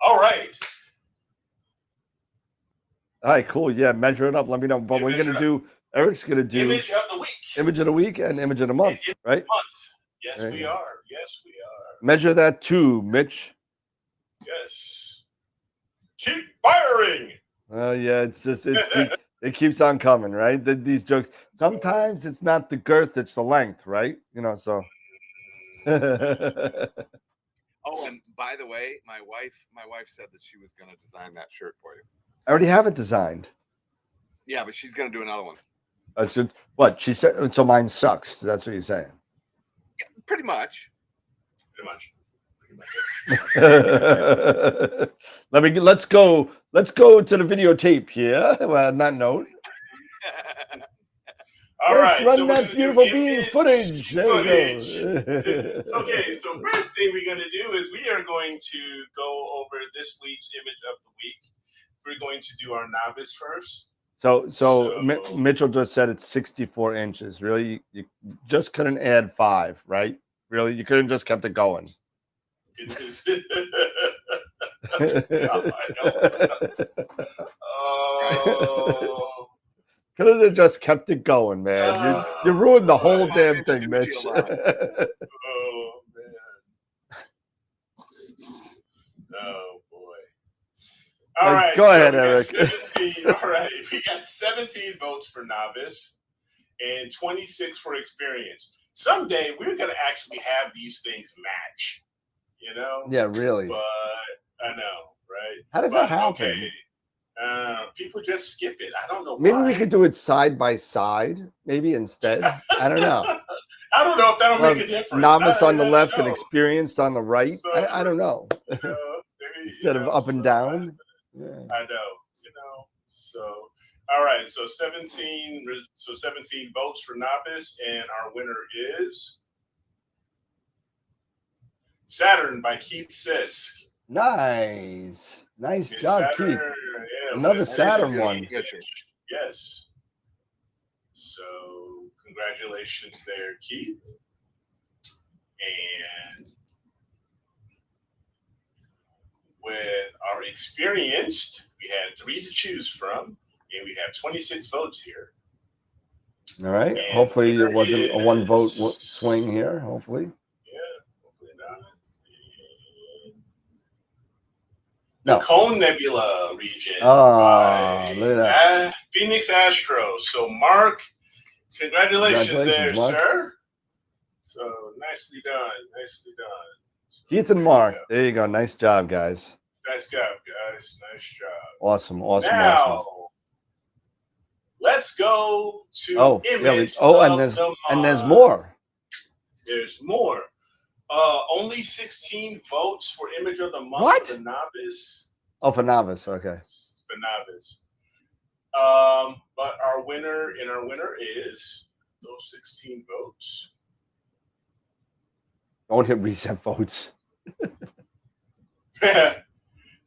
All right. All right, cool. Yeah, measure it up. Let me know. But we're gonna do. Eric's gonna do image of the week, image of the week, and image of the month, right? Yes, we are. Yes, we are. Measure that too, Mitch. Yes. Keep firing. Oh yeah, it keeps on coming, right? These jokes. Sometimes it's not the girth, it's the length, right? So. Oh, and by the way, my wife said that she was going to design that shirt for you. I already have it designed. Yeah, but she's going to do another one. What she said? So mine sucks. That's what you're saying. Yeah, pretty much. Let's go to the videotape here. Well, on that note. All right, run so that beautiful beam footage. There we go. Okay, so first thing we're going to do is we are going to go over this week's image of the week. We're going to do our novice first. So Mitchell just said it's 64 inches. Really, you just couldn't add 5, right? Really, you couldn't just kept it going. Oh. Could have just kept it going, man. You ruined the whole damn thing, Mitch. Oh, man. Oh, boy. All right. Go ahead, Eric. All right. We got 17 votes for novice and 26 for experience. Someday we're going to actually have these things match, Yeah, really. But I know, right? How does that happen? Okay. People just skip it. I don't know. Maybe why. we could do it side by side, maybe instead. I don't know. I don't know if that'll make a difference. Novice on the left and experienced on the right. So, I don't know. Maybe, Instead of up and down. Yeah. I know. So All right, so 17 votes for novice, and our winner is Saturn by Keith Sisk. Nice job, Saturn, Keith. yeah, Another with Saturn Vision one. Picture. Yes. So congratulations there, Keith. And with our experienced, we had 3 to choose from, and we have 26 votes here. All right. And hopefully it wasn't a 1 vote is- swing here. Hopefully. Yeah, hopefully not. No. The Cone Nebula region Ah, look at that. Phoenix Astro. So, Mark, congratulations there, Mark. sir. So, nicely done. Nicely done. Keith and Mark. There you go. Nice job, guys. Nice job, guys. Nice job. Awesome. Now, let's go to image and there's more. There's more. Only 16 votes for image of the month What? for the novice. Oh, for novice. Okay. For novice. But our winner is those 16 votes. Don't hit reset votes.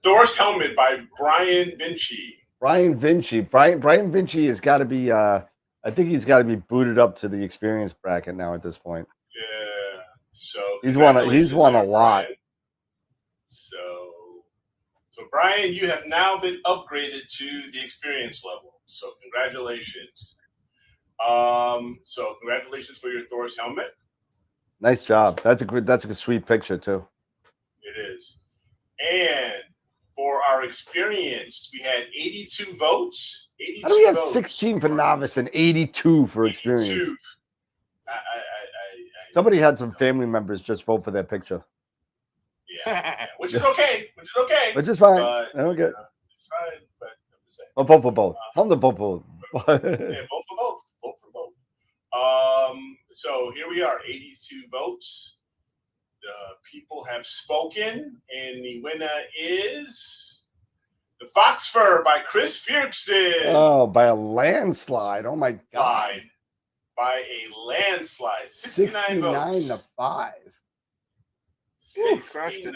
Thor's Helmet by Brian Vinci. Brian Vinci has got to be. I think he's got to be booted up to the experience bracket now at this point. Yeah. So he's won a lot. Brian. So Brian, you have now been upgraded to the experience level. So congratulations. So congratulations for your Thor's helmet. Nice job. That's a sweet picture too. It is. And for our experienced, we had 82 votes. 82 How do we have votes 16 for novice and 82 for 82. experience? Somebody had some family members just vote for their picture. Yeah, which is okay. Which is fine. But, okay. It's fine, but I'm just saying. Well, vote for both. Tell them to vote for both. Yeah, vote for both. Vote for both. So here we are, 82 votes. The people have spoken, and the winner is the Fox Fur by Chris Fierkson. Oh, by a landslide. Oh my God. By a landslide. 69 votes. to 5. 69.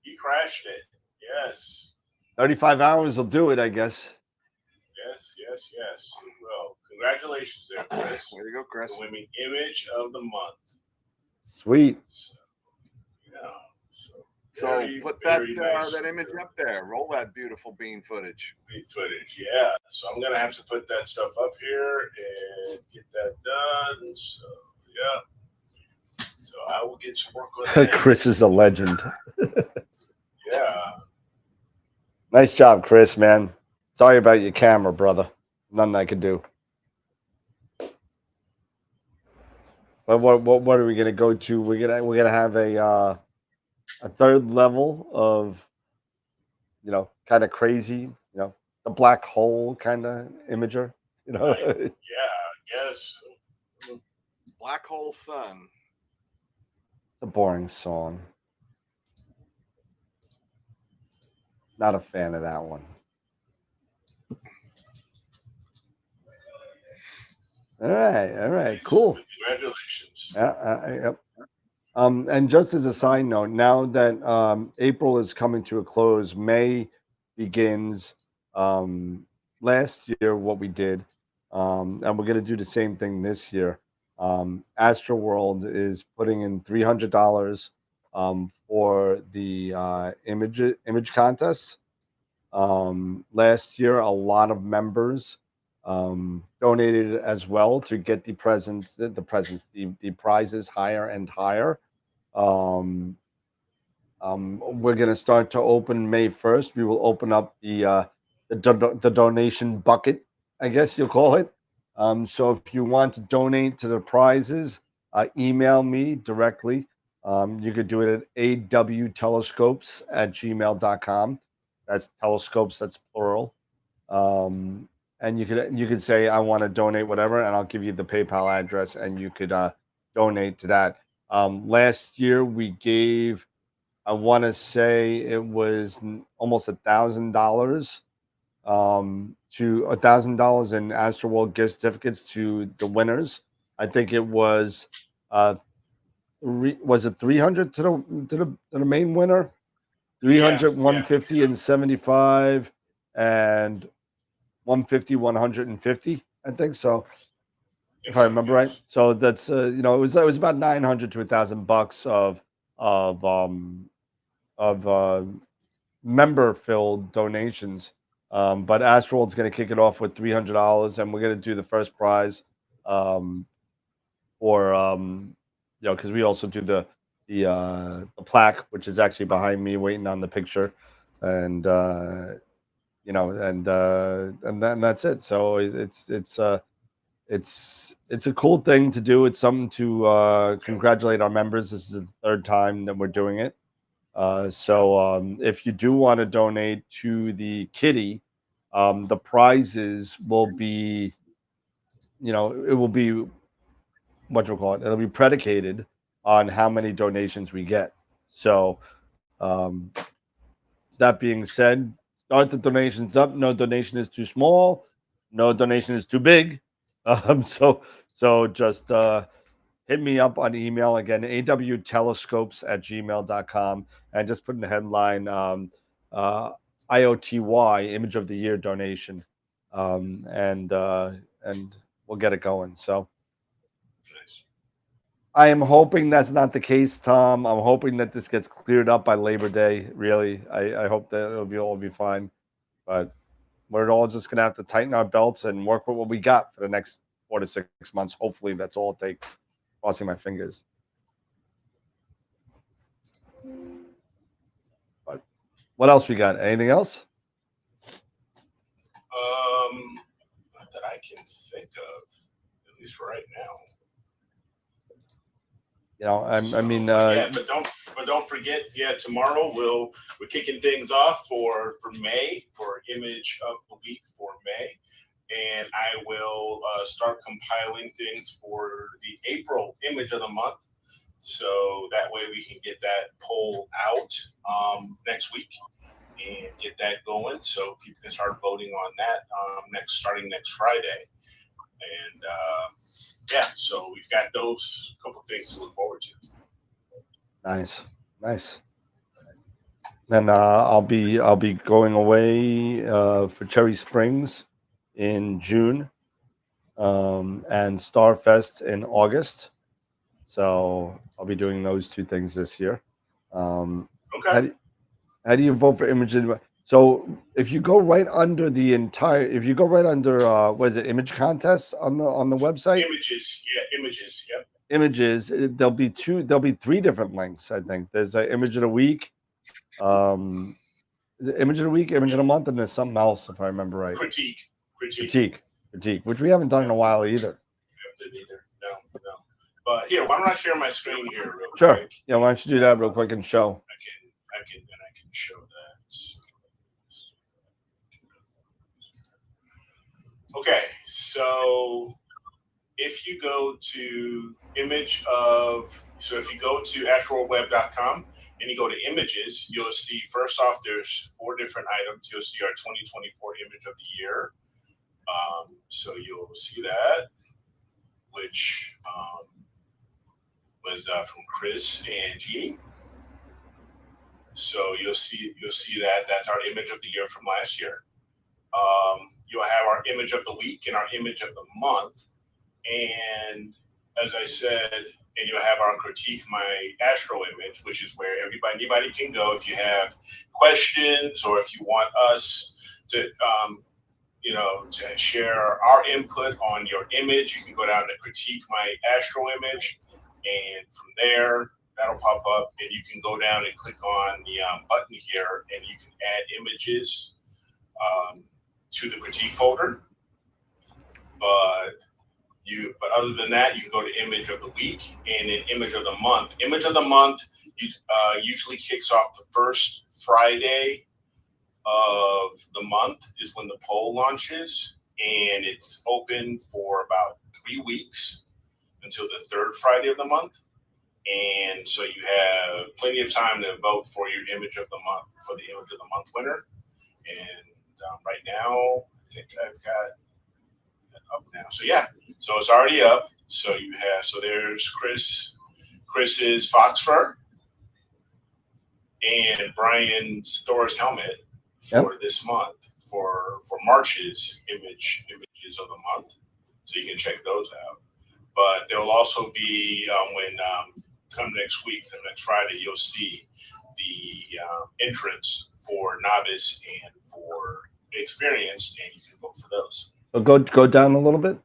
He crashed it. Yes. 35 hours will do it, I guess. Yes. Well, congratulations there, Chris. There you go, Chris. For winning image of the month. Sweet. So put that image up there. Roll that beautiful bean footage. Yeah. So I'm gonna have to put that stuff up here and get that done. So yeah. So I will get to work on that. Chris is a legend. Yeah. Nice job, Chris, man. Sorry about your camera, brother. Nothing I could do. But what are we gonna go to? We're gonna have a third level of, kind of crazy, the black hole kind of imager, Yeah, I guess. Black Hole Sun. It's a boring song. Not a fan of that one. All right, Nice. cool. Congratulations. Yep. And just as a side note, now that April is coming to a close, May begins. Last year, what we did, and we're going to do the same thing this year. AstroWorld is putting in $300 for the image contest. Last year, a lot of members donated as well to get the prizes higher and higher. We're going to start to open May 1st. We will open up the donation bucket, I guess you'll call it. So if you want to donate to the prizes, email me directly. You could do it at awtelescopes@gmail.com. That's telescopes, that's plural. And you could say, I want to donate whatever, and I'll give you the PayPal address, and you could donate to that. Last year we gave, I want to say it was almost $1,000 to $1,000 in AstroWorld gift certificates to the winners. I think it was was it 300 to the main winner? 300, 150, and 75, and 150, 150. I think so, if I remember right. So that's it was about 900 to $1,000 of member filled donations. But AstroWorld's going to kick it off with $300, and we're going to do the first prize, because we also do the plaque, which is actually behind me, waiting on the picture, and and then that's it. So it's a cool thing to do. It's something to congratulate our members. This is the third time that we're doing it. So if you do want to donate to the kitty, the prizes will be, it will be, what you call it? It'll be predicated on how many donations we get. So that being said, start the donations up. No donation is too small. No donation is too big. So just hit me up on email again, awtelescopes@gmail.com, and just put in the headline IOTY, Image of the Year donation, and we'll get it going. So I am hoping that's not the case, Tom. I'm hoping that this gets cleared up by Labor Day. Really, I hope that it'll all be fine. But we're all just gonna have to tighten our belts and work with what we got for the next 4 to 6 months. Hopefully, that's all it takes. Crossing my fingers. But what else we got? Anything else? Not that I can think of, at least for right now. But don't forget, tomorrow we're kicking things off for May, for Image of the Week for May, and I will start compiling things for the April Image of the Month, so that way we can get that poll out next week and get that going, so people can start voting on that starting next Friday, and so we've got those couple things to look forward to. Nice. Then I'll be going away for Cherry Springs in June, and Starfest in August. So I'll be doing those two things this year. Okay. How do you vote for Image? So if you go right under what is it, image contests on the website? Images, yep. Images, there'll be 3 different links. I think there's an Image of the Week, the Image of the Week, Image of the Month, and there's something else, if I remember right. Critique, which we haven't done in a while either. No. But here, why don't I share my screen here real Sure. quick? Yeah, why don't you do that real quick and show? I can show that. Okay, so if you go to AstroWorldWeb.com and you go to images, you'll see, first off, there's 4 different items. You'll see our 2024 Image of the Year. So you'll see that, which was from Chris and Jeannie. So you'll see that that's our Image of the Year from last year. You'll have our Image of the Week and our Image of the Month. And as I said, and you'll have our Critique My Astro Image, which is where anybody can go if you have questions or if you want us to, to share our input on your image. You can go down to Critique My Astro Image, and from there, that'll pop up, and you can go down and click on the button here, and you can add images to the critique folder. But other than that, you can go to Image of the Week and then Image of the Month. Image of the Month usually kicks off the first Friday of the month is when the poll launches, and it's open for about 3 weeks until the third Friday of the month. And so you have plenty of time to vote for your Image of the Month, for the Image of the Month winner. And right now, I think I've got it up now. So yeah, so it's already up. So you have, so there's Chris's Fox Fur and Brian's Thor's helmet for this month for March's images of the month. So you can check those out. But there will also be when come next week, next Friday, you'll see the entrance for novice and for experienced, and you can vote for those. So go down a little bit.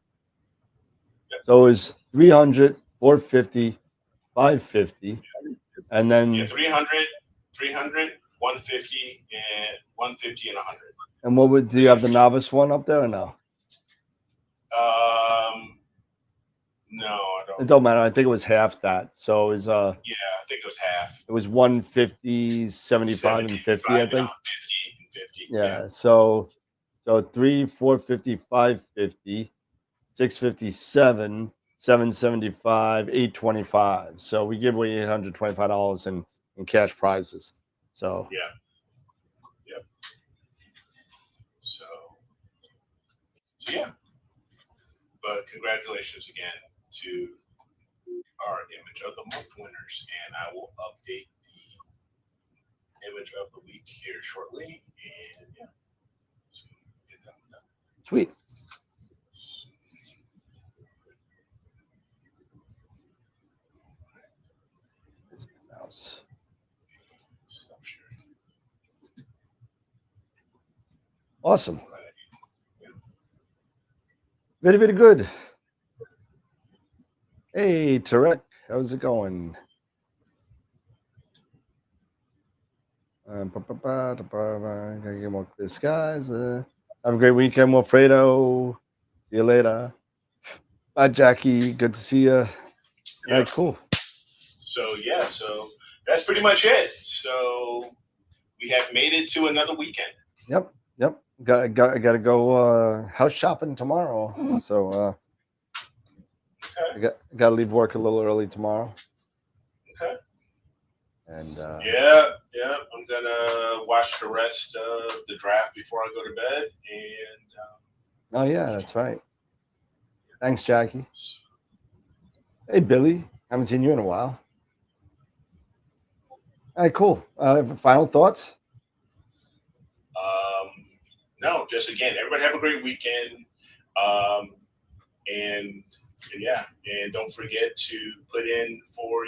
Yep. So it's 300, 450, 550, and then 300, 150, and 150 and 100. And what would do you have the novice one up there or no? No, I don't. It don't matter. I think it was half that. So it was yeah, I think it was half. It was 150, 75, and 50, I think. 50 and 50. Yeah. So 3, 450, 550, 657, 775, 825. So we give away $825 in cash prizes. So yeah. Yep. So yeah. But congratulations again to our image of the month winners, and I will update the image of the week here shortly. And yeah, so get that one done. Sweet. Mouse. Stop sharing. Awesome. Very, very good. Hey, Tarek, how's it going? Gotta get more clear skies. Have a great weekend, Wilfredo. See you later. Bye, Jackie. Good to see you. Yeah. All right, cool. So yeah, so that's pretty much it. So we have made it to another weekend. Yep. Got to go house shopping tomorrow. So okay. I got to leave work a little early tomorrow. Okay. And yeah, I'm gonna watch the rest of the draft before I go to bed. And oh yeah, that's right. Thanks, Jackie. Hey, Billy. Haven't seen you in a while. All right, cool. Final thoughts? No, just again, everybody have a great weekend. And yeah, and don't forget to put in for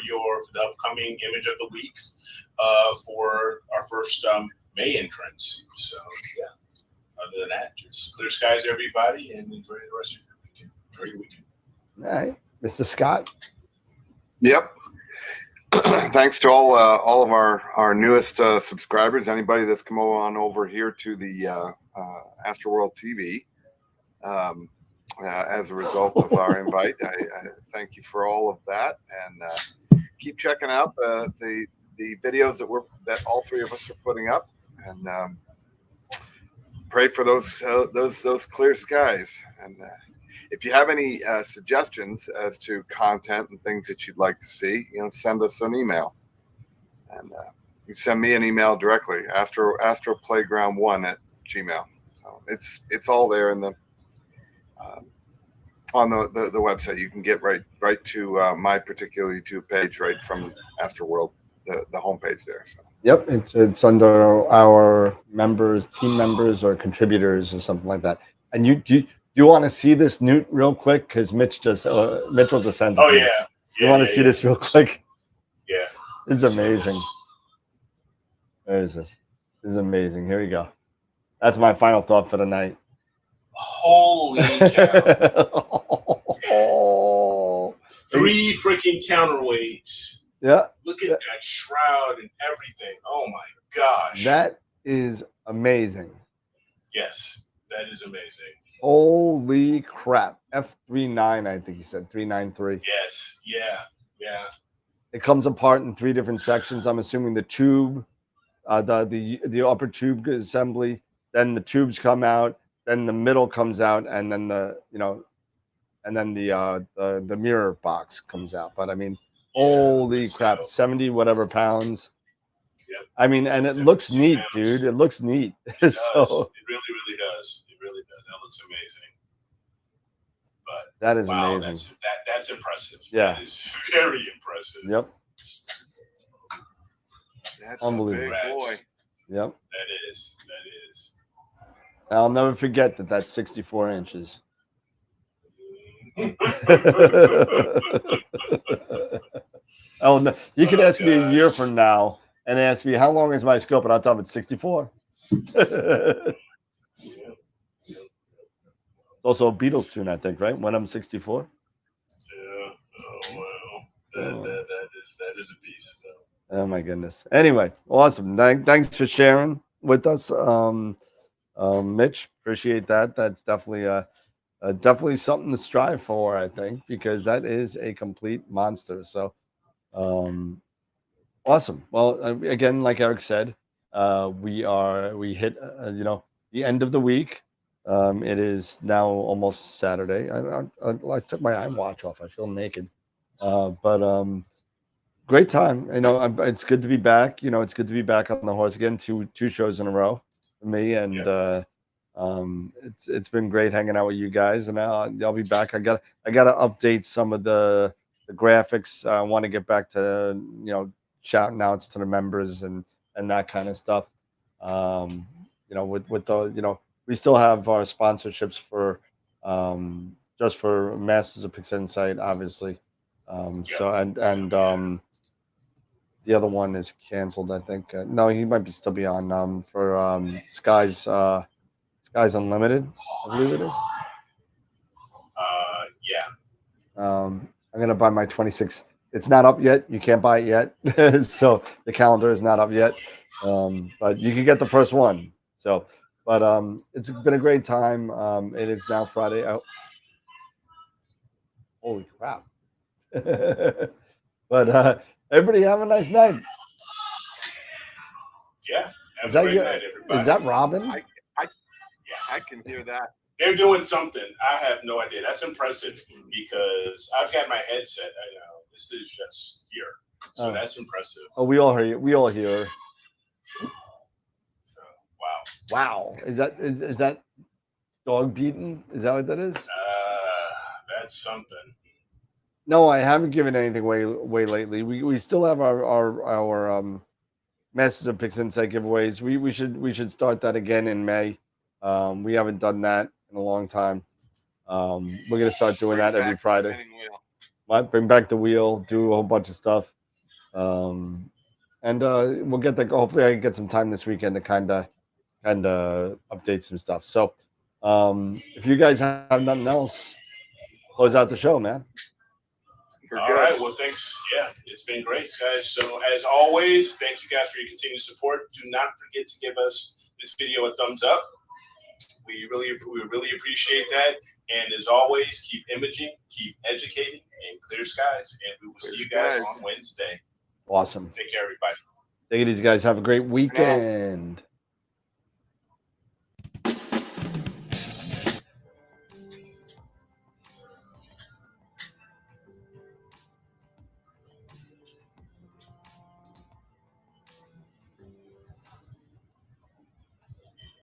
the upcoming image of the weeks for our first May entrance. So yeah, other than that, just clear skies, everybody, and enjoy the rest of your weekend. Enjoy your weekend. All right, Mr. Scott. Yep. Thanks to all of our newest subscribers. Anybody that's come on over here to the AstroWorld TV as a result of our invite. I thank you for all of that, and keep checking out the videos that all three of us are putting up, and pray for those clear skies. And if you have any suggestions as to content and things that you'd like to see, send us an email, and you send me an email directly, astroplayground1@gmail. So it's all there in the on the website. You can get right to my particular YouTube page right from AstroWorld, the homepage there. So. Yep, it's under our members, team members, or contributors, or something like that. And you want to see this, Newt, real quick? Because Mitchell just sent it. Oh yeah. You want to see this real quick? Yeah. This is amazing. Where is this? This is amazing. Here we go. That's my final thought for the night. Holy cow. Oh. 3 freaking counterweights. Yeah. Look at that shroud and everything. Oh my gosh. That is amazing. Yes, that is amazing. Holy crap. F39, I think he said. 393. Yes. Yeah. It comes apart in 3 different sections. I'm assuming the tube, the upper tube assembly, then the tubes come out, then the middle comes out, and then the mirror box comes out. But I mean, holy crap, 70 whatever pounds. Yep. I mean, and it looks neat, dude. It looks neat. It does. So It really, really does. It really does. That looks amazing. But that is wow, amazing. That's impressive. Yeah. That is very impressive. Yep. That's Unbelievable. a big boy. Yep. That is. That is. I'll never forget that that's 64 inches. Oh no! You could ask me a year from now and ask me how long is my scope, and I'll tell them it's 64. Also a Beatles tune, I think, right? When I'm 64. Yeah. Oh wow. That is a beast. Though. Oh my goodness. Anyway, awesome. Thanks for sharing with us, Mitch. Appreciate that. That's definitely definitely something to strive for, I think, because that is a complete monster. So, awesome. Well, again, like Eric said, we hit the end of the week. It is now almost Saturday. I took my iWatch off. I feel naked, but great time. It's good to be back. It's good to be back on the horse again. Two shows in a row for me, and it's been great hanging out with you guys. And I'll be back. I got to update some of the graphics. I want to get back to shouting outs to the members and that kind of stuff. With the we still have our sponsorships for just for Masters of Pix Insight, obviously. So the other one is canceled, I think. No, he might still be on for Skies Unlimited, I believe it is. Yeah. I'm gonna buy my 26. It's not up yet. You can't buy it yet, so the calendar is not up yet. But you can get the first one. So, but it's been a great time. It is now Friday. Oh, holy crap! But everybody have a nice night. Yeah. Is that is that Robin? I can hear that. They're doing something. I have no idea. That's impressive because I've got my headset. I know this is just here, so that's impressive. Oh, we all hear you. We all hear. So wow. Wow. Is that dog beating? Is that what that is? That's something. No, I haven't given anything away lately. We still have our Masters of Pix Insight giveaways. We should start that again in May. We haven't done that in a long time. We're gonna start doing that every Friday. Bring back the wheel, do a whole bunch of stuff, and we'll get that. Hopefully, I can get some time this weekend to kind of update some stuff. So, if you guys have nothing else, close out the show, man. All right. Well, thanks. Yeah, it's been great, guys. So, as always, thank you guys for your continued support. Do not forget to give us this video a thumbs up. We really appreciate that. And as always, keep imaging, keep educating, and clear skies. And we will see you guys on Wednesday. Awesome. Take care, everybody. Take it easy, guys. Have a great weekend.